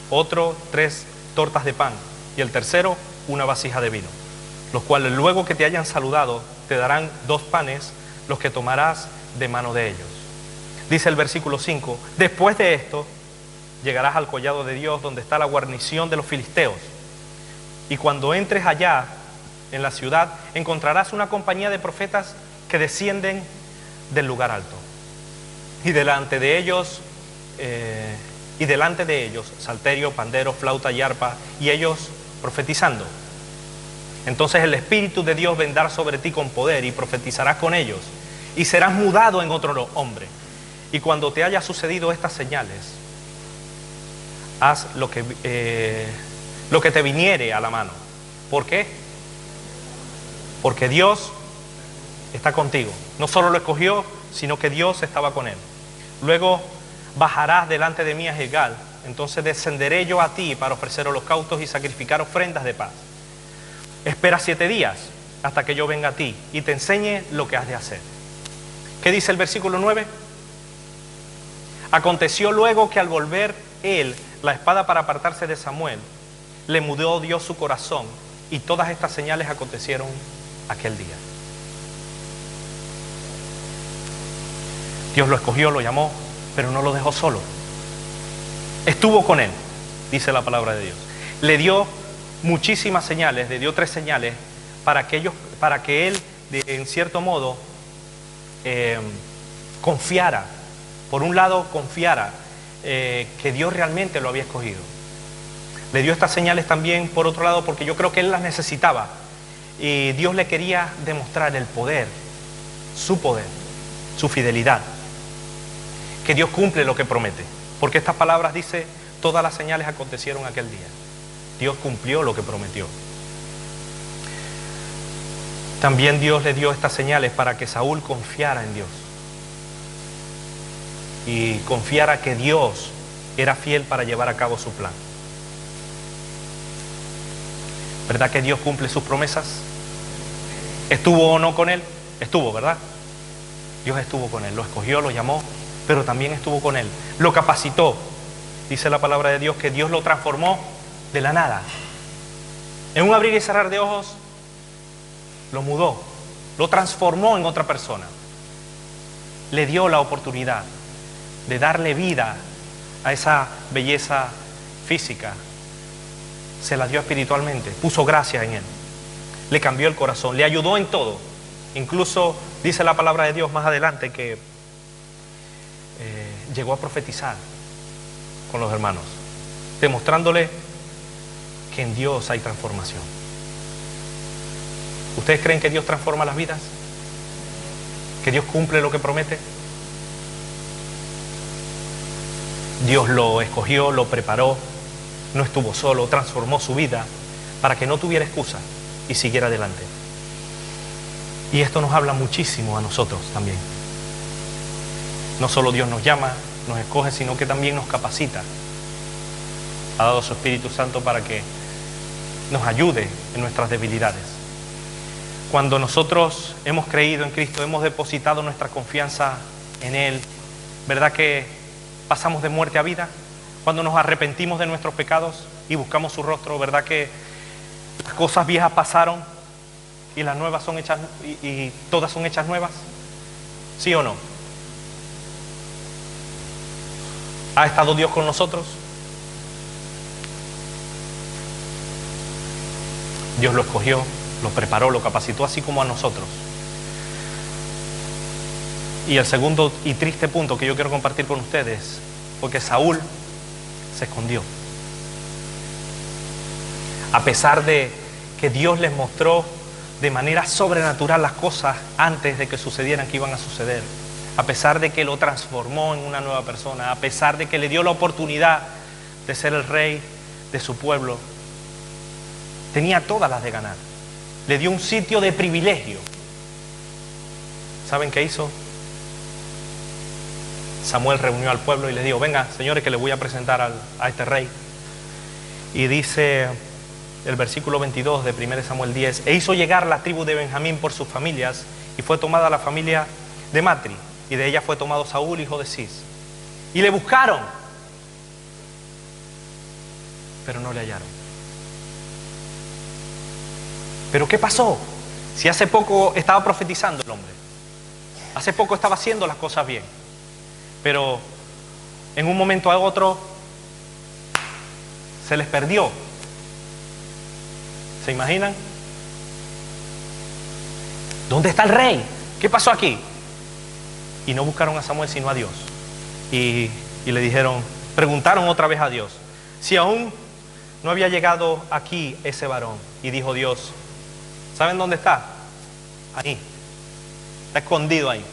otro 3 tortas de pan, y el tercero una vasija de vino, los cuales luego que te hayan saludado te darán 2 panes, los que tomarás de mano de ellos. Dice el versículo 5: después de esto llegarás al collado de Dios, donde está la guarnición de los filisteos, y cuando entres allá en la ciudad encontrarás una compañía de profetas que descienden del lugar alto, y delante de ellos salterio, pandero, flauta y arpa, y ellos profetizando. Entonces el Espíritu de Dios vendrá sobre ti con poder, y profetizarás con ellos, y serás mudado en otro hombre. Y cuando te haya sucedido estas señales, haz lo que te viniere a la mano. ¿Por qué? Porque Dios está contigo. No solo lo escogió, sino que Dios estaba con él. Luego bajarás delante de mí a Gilgal. Entonces descenderé yo a ti para ofrecer holocaustos y sacrificar ofrendas de paz. Espera 7 días hasta que yo venga a ti y te enseñe lo que has de hacer. ¿Qué dice el versículo 9? Aconteció luego que al volver él la espada para apartarse de Samuel, le mudó Dios su corazón y todas estas señales acontecieron aquel día. Dios lo escogió, lo llamó, pero no lo dejó solo. Estuvo con él, dice la palabra de Dios. Le dio muchísimas señales, le dio 3 señales para que él, en cierto modo, confiara. Por un lado, confiara que Dios realmente lo había escogido. Le dio estas señales también, por otro lado, porque yo creo que él las necesitaba. Y Dios le quería demostrar el poder, su fidelidad. Que Dios cumple lo que promete. Porque estas palabras dice, todas las señales acontecieron aquel día. Dios cumplió lo que prometió. También Dios le dio estas señales para que Saúl confiara en Dios. Y confiara que Dios era fiel para llevar a cabo su plan. ¿Verdad que Dios cumple sus promesas? ¿Estuvo o no con él? Estuvo, ¿verdad? Dios estuvo con él, lo escogió, lo llamó, pero también estuvo con él. Lo capacitó. Dice la palabra de Dios que Dios lo transformó de la nada. En un abrir y cerrar de ojos, lo mudó, lo transformó en otra persona. Le dio la oportunidad de darle vida a esa belleza física. Se la dio espiritualmente, puso gracia en él. Le cambió el corazón, le ayudó en todo. Incluso dice la palabra de Dios más adelante que llegó a profetizar con los hermanos, demostrándole que en Dios hay transformación. ¿Ustedes creen que Dios transforma las vidas? ¿Que Dios cumple lo que promete? Dios lo escogió, lo preparó, no estuvo solo, transformó su vida para que no tuviera excusa y siguiera adelante. Y esto nos habla muchísimo a nosotros también. No solo Dios nos llama, nos escoge, sino que también nos capacita. Ha dado su Espíritu Santo para que nos ayude en nuestras debilidades. Cuando nosotros hemos creído en Cristo, hemos depositado nuestra confianza en Él, ¿verdad que pasamos de muerte a vida? Cuando nos arrepentimos de nuestros pecados y buscamos su rostro, ¿verdad que las cosas viejas pasaron y las nuevas son hechas y todas son hechas nuevas? ¿Sí o no? ¿Ha estado Dios con nosotros? Dios lo escogió, lo preparó, lo capacitó, así como a nosotros. Y el segundo y triste punto que yo quiero compartir con ustedes, porque Saúl se escondió. A pesar de que Dios les mostró de manera sobrenatural las cosas antes de que sucedieran, que iban a suceder, a pesar de que lo transformó en una nueva persona, a pesar de que le dio la oportunidad de ser el rey de su pueblo, tenía todas las de ganar. Le dio un sitio de privilegio. ¿Saben qué hizo? Samuel reunió al pueblo y les dijo: venga, señores, que les voy a presentar a este rey. Y dice el versículo 22 de 1 Samuel 10: e hizo llegar la tribu de Benjamín por sus familias, y fue tomada la familia de Matri, y de ella fue tomado Saúl, hijo de Cis. Y le buscaron, pero no le hallaron. ¿Pero qué pasó? Si hace poco estaba profetizando el hombre, hace poco estaba haciendo las cosas bien, pero en un momento a otro se les perdió. ¿Se imaginan? ¿Dónde está el rey? ¿Qué pasó aquí? Y no buscaron a Samuel sino a Dios. Y le dijeron, preguntaron otra vez a Dios si aún no había llegado aquí ese varón. Y dijo Dios: ¿saben dónde está? Ahí. Está escondido ahí.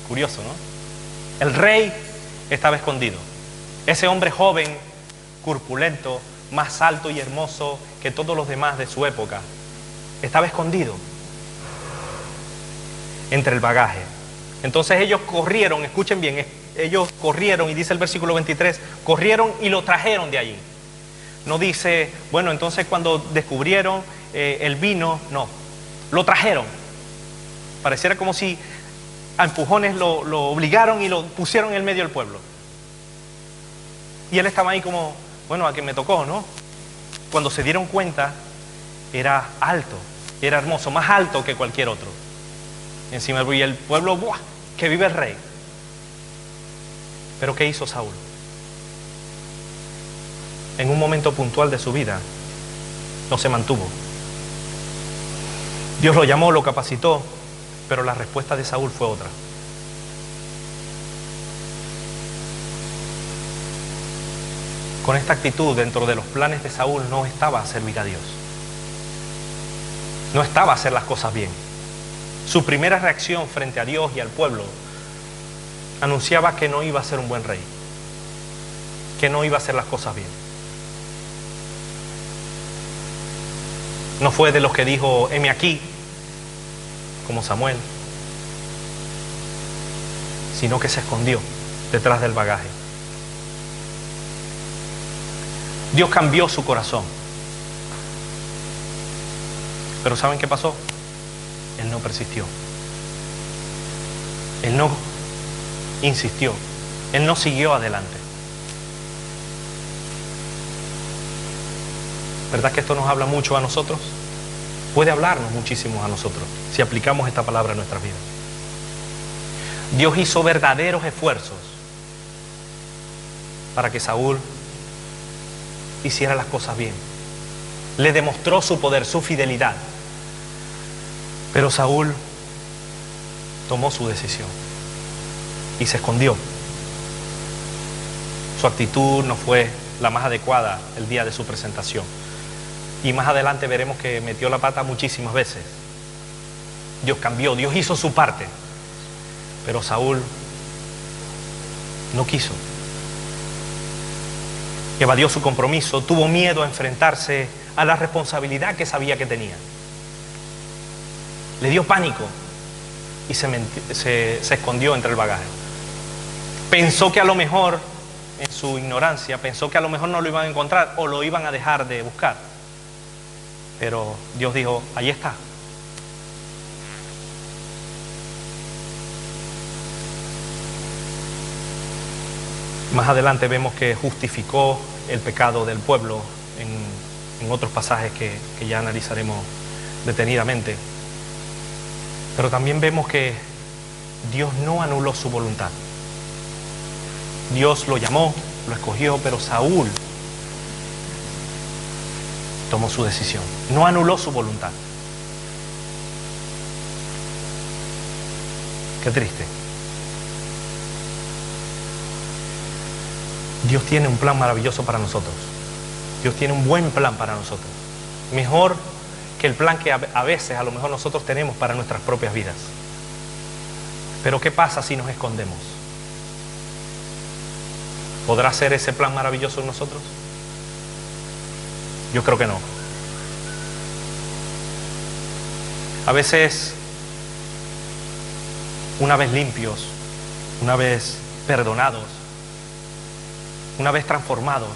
Curioso, ¿no? El rey estaba escondido. Ese hombre joven, corpulento, más alto y hermoso que todos los demás de su época, estaba escondido entre el bagaje. Entonces ellos corrieron, escuchen bien, ellos corrieron, y dice el versículo 23, corrieron y lo trajeron de allí. No dice, bueno, entonces cuando descubrieron el vino, no, lo trajeron. Pareciera como si a empujones lo obligaron y lo pusieron en el medio del pueblo. Y él estaba ahí como bueno, a quien me tocó, ¿no? Cuando se dieron cuenta, era alto, era hermoso, más alto que cualquier otro. Y encima y el pueblo, ¡buah!, que vive el rey. Pero ¿qué hizo Saúl? En un momento puntual de su vida, no se mantuvo. Dios lo llamó, lo capacitó, pero la respuesta de Saúl fue otra. Con esta actitud, dentro de los planes de Saúl, no estaba a servir a Dios. No estaba a hacer las cosas bien. Su primera reacción frente a Dios y al pueblo anunciaba que no iba a ser un buen rey, que no iba a hacer las cosas bien. No fue de los que dijo, heme aquí, como Samuel, sino que se escondió detrás del bagaje. Dios cambió su corazón. Pero ¿saben qué pasó? Él no persistió. Él no insistió. Él no siguió adelante. ¿Verdad que esto nos habla mucho a nosotros? Puede hablarnos muchísimo a nosotros si aplicamos esta palabra en nuestras vidas. Dios hizo verdaderos esfuerzos para que Saúl hiciera las cosas bien. Le demostró su poder, su fidelidad. Pero Saúl tomó su decisión y se escondió. Su actitud no fue la más adecuada el día de su presentación. Y más adelante veremos que metió la pata muchísimas veces. Dios cambió, Dios hizo su parte. Pero Saúl no quiso. Evadió su compromiso, tuvo miedo a enfrentarse a la responsabilidad que sabía que tenía. Le dio pánico y se escondió entre el bagaje. Pensó que a lo mejor, en su ignorancia, pensó que a lo mejor no lo iban a encontrar o lo iban a dejar de buscar. Pero Dios dijo, ahí está. Más adelante vemos que justificó el pecado del pueblo en otros pasajes que ya analizaremos detenidamente. Pero también vemos que Dios no anuló su voluntad. Dios lo llamó, lo escogió, pero Saúl tomó su decisión. No anuló su voluntad. Qué triste. Dios tiene un plan maravilloso para nosotros. Dios tiene un buen plan para nosotros. Mejor que el plan que a veces a lo mejor nosotros tenemos para nuestras propias vidas. Pero ¿qué pasa si nos escondemos? ¿Podrá ser ese plan maravilloso en nosotros? Yo creo que no. A veces, una vez limpios, una vez perdonados, una vez transformados,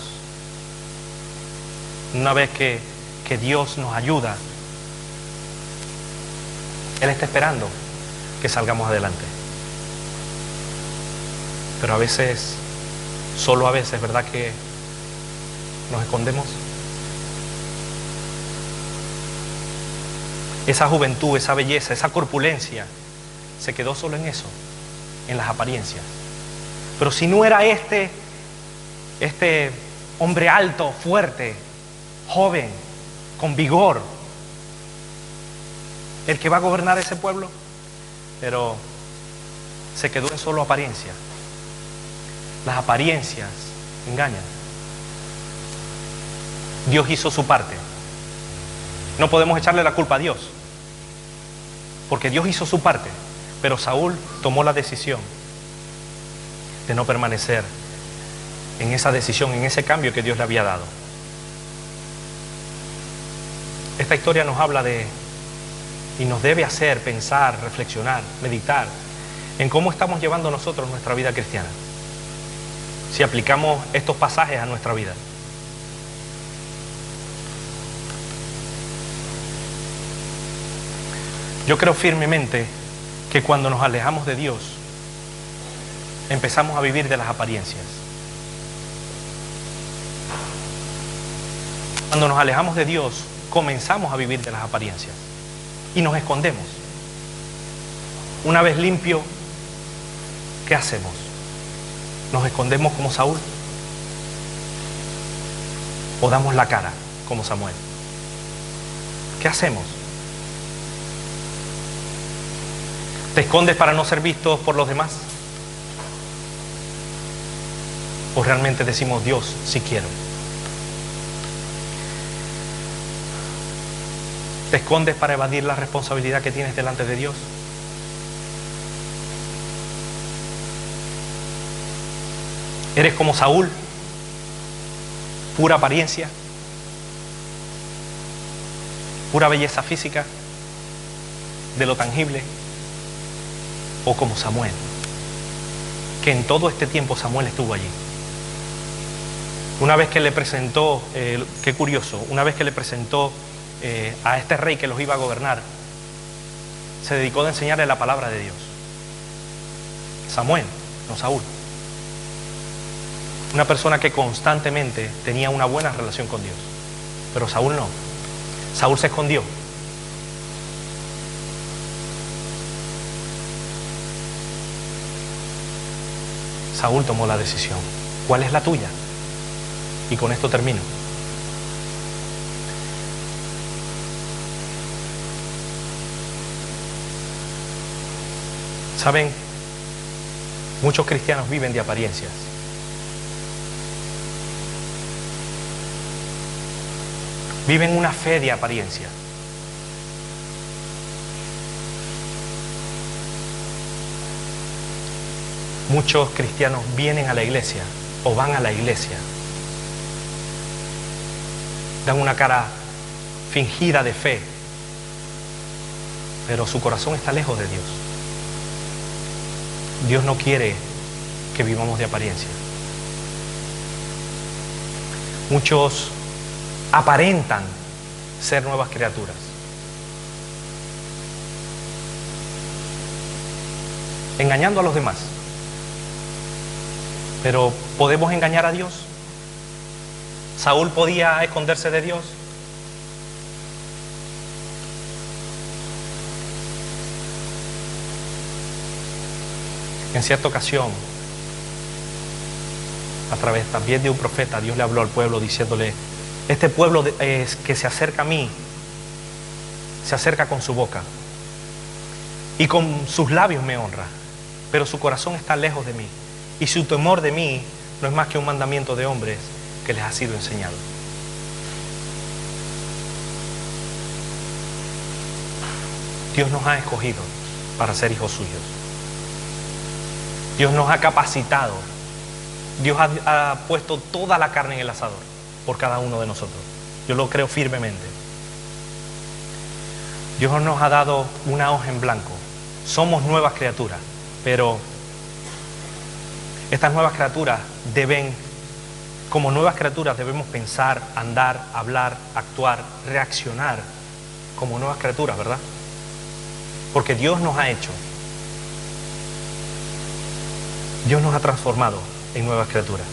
una vez que Dios nos ayuda, Él está esperando que salgamos adelante. Pero a veces, solo a veces, ¿verdad que nos escondemos? Esa juventud, esa belleza, esa corpulencia, se quedó solo en eso, en las apariencias. Pero si no era este hombre alto, fuerte, joven, con vigor, el que va a gobernar ese pueblo, pero se quedó en solo apariencia. Las apariencias engañan. Dios hizo su parte. No podemos echarle la culpa a Dios, porque Dios hizo su parte, pero Saúl tomó la decisión de no permanecer en esa decisión, en ese cambio que Dios le había dado. Esta historia nos habla y nos debe hacer pensar, reflexionar, meditar en cómo estamos llevando nosotros nuestra vida cristiana, si aplicamos estos pasajes a nuestra vida. Yo creo firmemente que cuando nos alejamos de Dios, empezamos a vivir de las apariencias. Cuando nos alejamos de Dios, comenzamos a vivir de las apariencias y nos escondemos. Una vez limpio, ¿qué hacemos? ¿Nos escondemos como Saúl? ¿O damos la cara como Samuel? ¿Qué hacemos? ¿Te escondes para no ser visto por los demás? ¿O realmente decimos, Dios, sí quiero? ¿Te escondes para evadir la responsabilidad que tienes delante de Dios? ¿Eres como Saúl? Pura apariencia, pura belleza física, de lo tangible, o como Samuel, que en todo este tiempo Samuel estuvo allí. Una vez que le presentó, qué curioso, una vez que le presentó a este rey que los iba a gobernar, se dedicó a enseñarle la palabra de Dios. Samuel, no Saúl. Una persona que constantemente tenía una buena relación con Dios. Pero Saúl no. Saúl se escondió. Saúl tomó la decisión. ¿Cuál es la tuya? Y con esto termino. ¿Saben? Muchos cristianos viven de apariencias. Viven una fe de apariencia. Muchos cristianos vienen a la iglesia o van a la iglesia. Dan una cara fingida de fe, pero su corazón está lejos de Dios. Dios no quiere que vivamos de apariencia. Muchos aparentan ser nuevas criaturas. Engañando a los demás. Pero ¿podemos engañar a Dios? ¿Saúl podía esconderse de Dios? En cierta ocasión, a través también de un profeta, Dios le habló al pueblo diciéndole: este pueblo que se acerca a mí, se acerca con su boca y con sus labios me honra, pero su corazón está lejos de mí y su temor de mí no es más que un mandamiento de hombres que les ha sido enseñado. Dios nos ha escogido para ser hijos suyos. Dios nos ha capacitado. Dios ha puesto toda la carne en el asador por cada uno de nosotros. Yo lo creo firmemente. Dios nos ha dado una hoja en blanco. Somos nuevas criaturas, pero estas nuevas criaturas como nuevas criaturas debemos pensar, andar, hablar, actuar, reaccionar como nuevas criaturas, ¿verdad? Porque Dios nos ha hecho. Dios nos ha transformado en nuevas criaturas.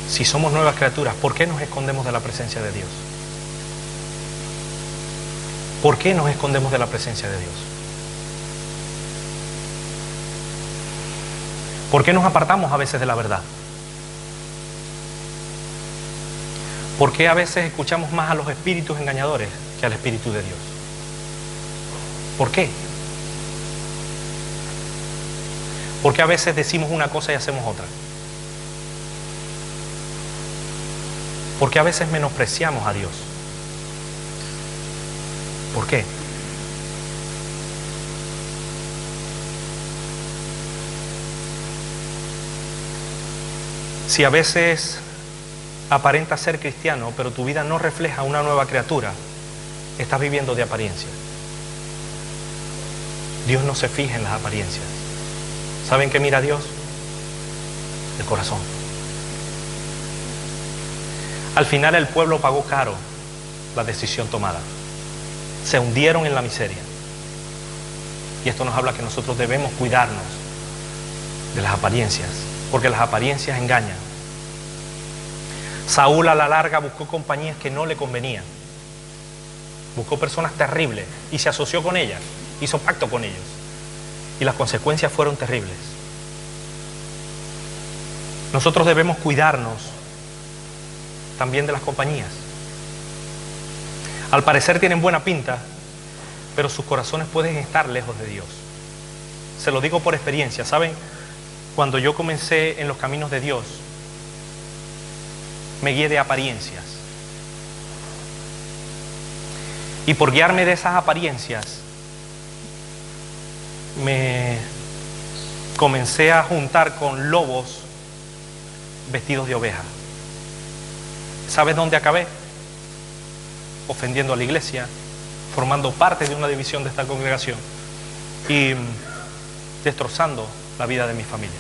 Si somos nuevas criaturas, ¿por qué nos escondemos de la presencia de Dios? ¿Por qué nos escondemos de la presencia de Dios? ¿Por qué nos apartamos a veces de la verdad? ¿Por qué a veces escuchamos más a los espíritus engañadores que al Espíritu de Dios? ¿Por qué? ¿Por qué a veces decimos una cosa y hacemos otra? ¿Por qué a veces menospreciamos a Dios? ¿Por qué? Si a veces aparentas ser cristiano, pero tu vida no refleja una nueva criatura, estás viviendo de apariencia. Dios no se fija en las apariencias. ¿Saben qué mira Dios? El corazón. Al final el pueblo pagó caro la decisión tomada. Se hundieron en la miseria. Y esto nos habla que nosotros debemos cuidarnos de las apariencias, porque las apariencias engañan. Saúl a la larga buscó compañías que no le convenían. Buscó personas terribles y se asoció con ellas, hizo pacto con ellos. Y las consecuencias fueron terribles. Nosotros debemos cuidarnos también de las compañías. Al parecer tienen buena pinta, pero sus corazones pueden estar lejos de Dios. Se lo digo por experiencia, ¿saben? Cuando yo comencé en los caminos de Dios, me guié de apariencias. Y por guiarme de esas apariencias, me comencé a juntar con lobos vestidos de oveja. ¿Sabes dónde acabé? Ofendiendo a la iglesia, formando parte de una división de esta congregación y destrozando la vida de mi familia.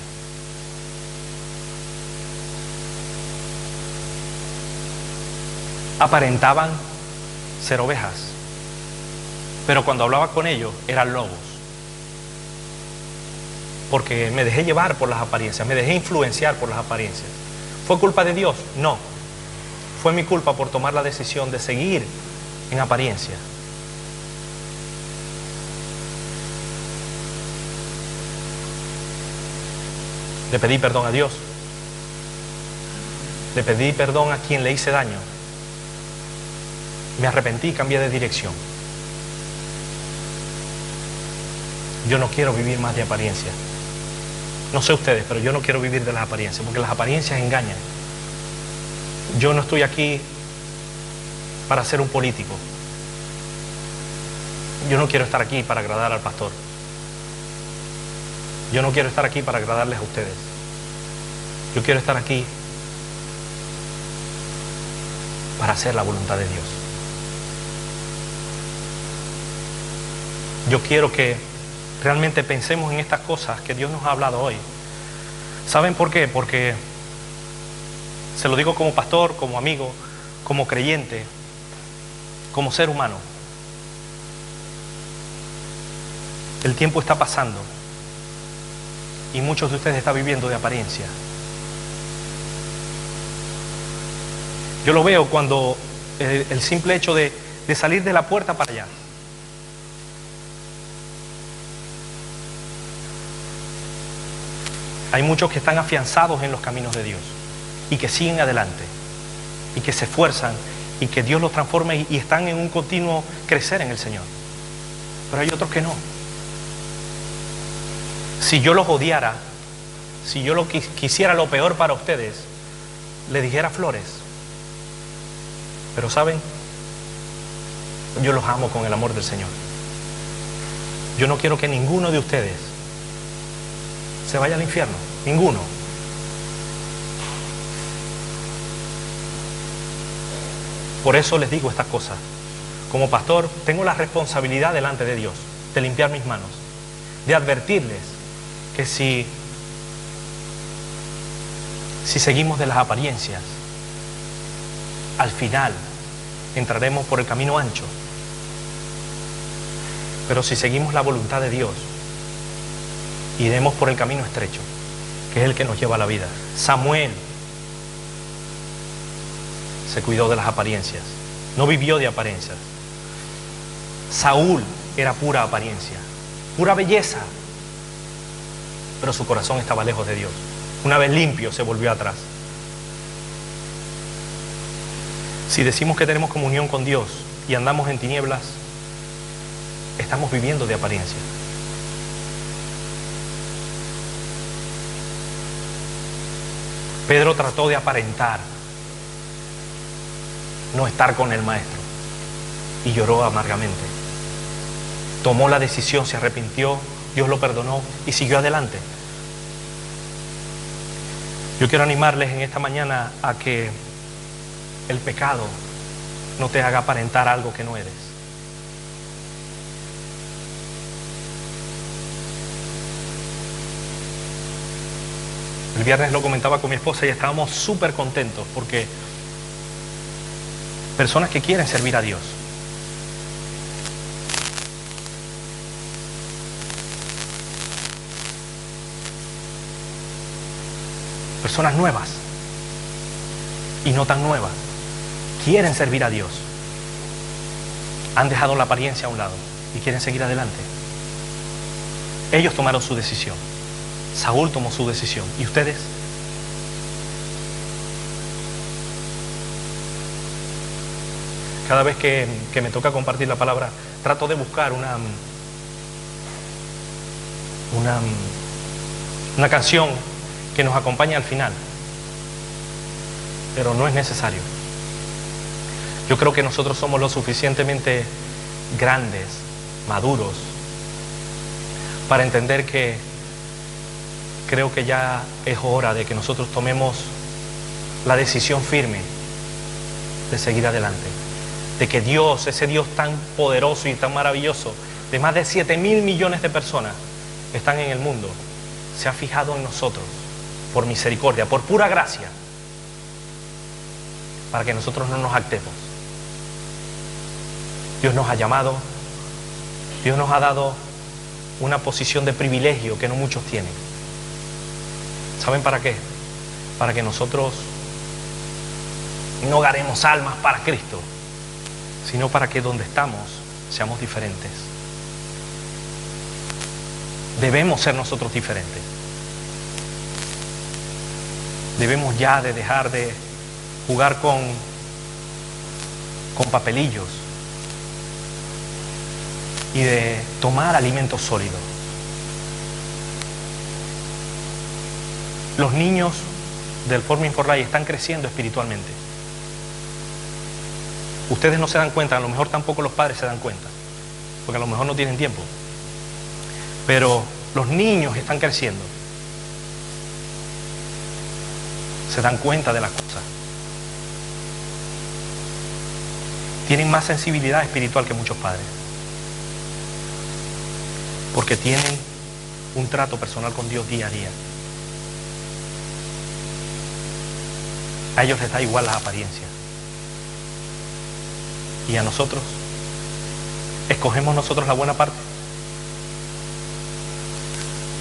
Aparentaban ser ovejas, pero cuando hablaba con ellos eran lobos, porque me dejé llevar por las apariencias, me dejé influenciar por las apariencias. ¿Fue culpa de Dios? No, fue mi culpa por tomar la decisión de seguir en apariencia. Le pedí perdón a Dios, le pedí perdón a quien le hice daño. Me arrepentí y cambié de dirección. Yo no quiero vivir más de apariencia. No sé ustedes, pero yo no quiero vivir de las apariencias, porque las apariencias engañan. Yo no estoy aquí para ser un político. Yo no quiero estar aquí para agradar al pastor. Yo no quiero estar aquí para agradarles a ustedes. Yo quiero estar aquí para hacer la voluntad de Dios. Yo quiero que realmente pensemos en estas cosas que Dios nos ha hablado hoy. ¿Saben por qué? Porque se lo digo como pastor, como amigo, como creyente, como ser humano. El tiempo está pasando y muchos de ustedes están viviendo de apariencia. Yo lo veo cuando el simple hecho de salir de la puerta para allá. Hay muchos que están afianzados en los caminos de Dios y que siguen adelante y que se esfuerzan y que Dios los transforme y están en un continuo crecer en el Señor. Pero hay otros que no. Si yo los odiara, si yo quisiera lo peor para ustedes, le dijera flores. Pero ¿saben? Yo los amo con el amor del Señor. Yo no quiero que ninguno de ustedes se vaya al infierno, ninguno. Por eso les digo estas cosas. Como pastor, tengo la responsabilidad delante de Dios de limpiar mis manos, de advertirles que si seguimos de las apariencias, al final entraremos por el camino ancho. Pero si seguimos la voluntad de Dios, iremos por el camino estrecho, que es el que nos lleva a la vida. Samuel se cuidó de las apariencias, no vivió de apariencias. Saúl era pura apariencia, pura belleza, pero su corazón estaba lejos de Dios. Una vez limpio, se volvió atrás. Si decimos que tenemos comunión con Dios y andamos en tinieblas, estamos viviendo de apariencia. Pedro trató de aparentar no estar con el maestro y lloró amargamente. Tomó la decisión, se arrepintió, Dios lo perdonó y siguió adelante. Yo quiero animarles en esta mañana a que el pecado no te haga aparentar algo que no eres. El viernes lo comentaba con mi esposa y estábamos súper contentos porque personas que quieren servir a Dios. Personas nuevas y no tan nuevas. Quieren servir a Dios. Han dejado la apariencia a un lado y quieren seguir adelante. Ellos tomaron su decisión. Saúl tomó su decisión. ¿Y ustedes? Cada vez que me toca compartir la palabra, trato de buscar una canción que nos acompañe al final. Pero no es necesario. Yo creo que nosotros somos lo suficientemente grandes, maduros, para entender que creo que ya es hora de que nosotros tomemos la decisión firme de seguir adelante. De que Dios, ese Dios tan poderoso y tan maravilloso, de más de 7.000 millones de personas que están en el mundo, se ha fijado en nosotros por misericordia, por pura gracia, para que nosotros no nos jactemos. Dios nos ha llamado, Dios nos ha dado una posición de privilegio que no muchos tienen. ¿Saben para qué? Para que nosotros no ganemos almas para Cristo, sino para que donde estamos seamos diferentes. Debemos ser nosotros diferentes. Debemos ya de dejar de jugar con papelillos y de tomar alimentos sólidos. Los niños del Forming for Life están creciendo espiritualmente. Ustedes no se dan cuenta, a lo mejor tampoco los padres se dan cuenta, porque a lo mejor no tienen tiempo. Pero los niños están creciendo. Se dan cuenta de las cosas. Tienen más sensibilidad espiritual que muchos padres. Porque tienen un trato personal con Dios día a día. A ellos les da igual las apariencias. ¿Y a nosotros? ¿Escogemos nosotros la buena parte?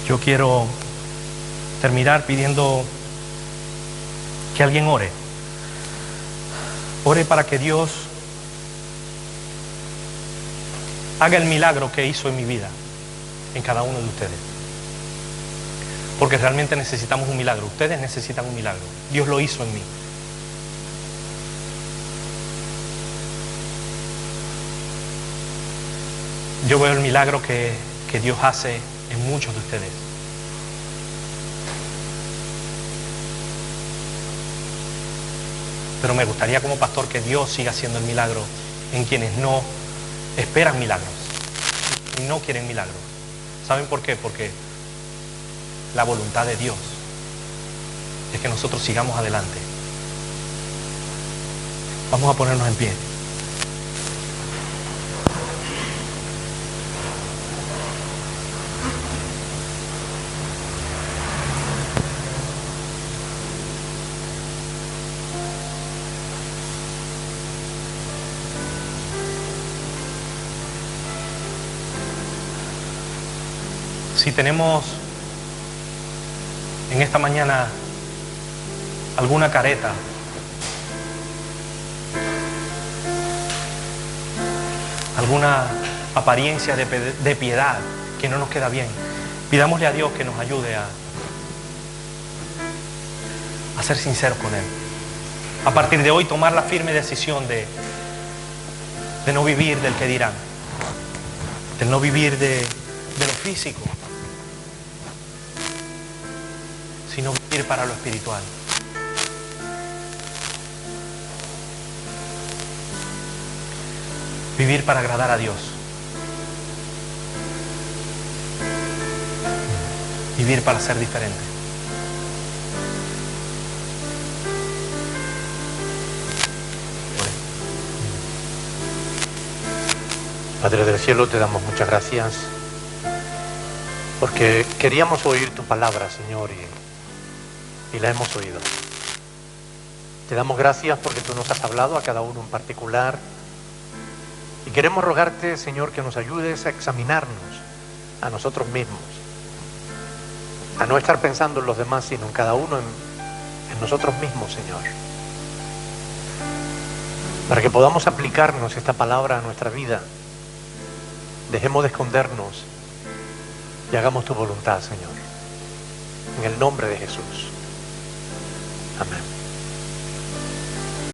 Yo quiero terminar pidiendo que alguien ore. Ore para que Dios haga el milagro que hizo en mi vida, en cada uno de ustedes. Porque realmente necesitamos un milagro. Ustedes necesitan un milagro. Dios lo hizo en mí. Yo veo el milagro que Dios hace en muchos de ustedes. Pero me gustaría como pastor que Dios siga haciendo el milagro en quienes no esperan milagros y no quieren milagros. ¿Saben por qué? Porque la voluntad de Dios es que nosotros sigamos adelante. Vamos a ponernos en pie. Si tenemos en esta mañana alguna careta, alguna apariencia de piedad que no nos queda bien, pidámosle a Dios que nos ayude a ser sinceros con Él. A partir de hoy tomar la firme decisión de no vivir del que dirán, de no vivir de lo físico, sino vivir para lo espiritual. Vivir para agradar a Dios. Vivir para ser diferente. Padre del cielo, te damos muchas gracias porque queríamos oír tu palabra, Señor, y la hemos oído. Te damos gracias porque tú nos has hablado a cada uno en particular y queremos rogarte, Señor, que nos ayudes a examinarnos a nosotros mismos, a no estar pensando en los demás, sino en cada uno nosotros mismos, Señor, para que podamos aplicarnos esta palabra a nuestra vida. Dejemos de escondernos y hagamos tu voluntad, Señor. En el nombre de Jesús. Amén.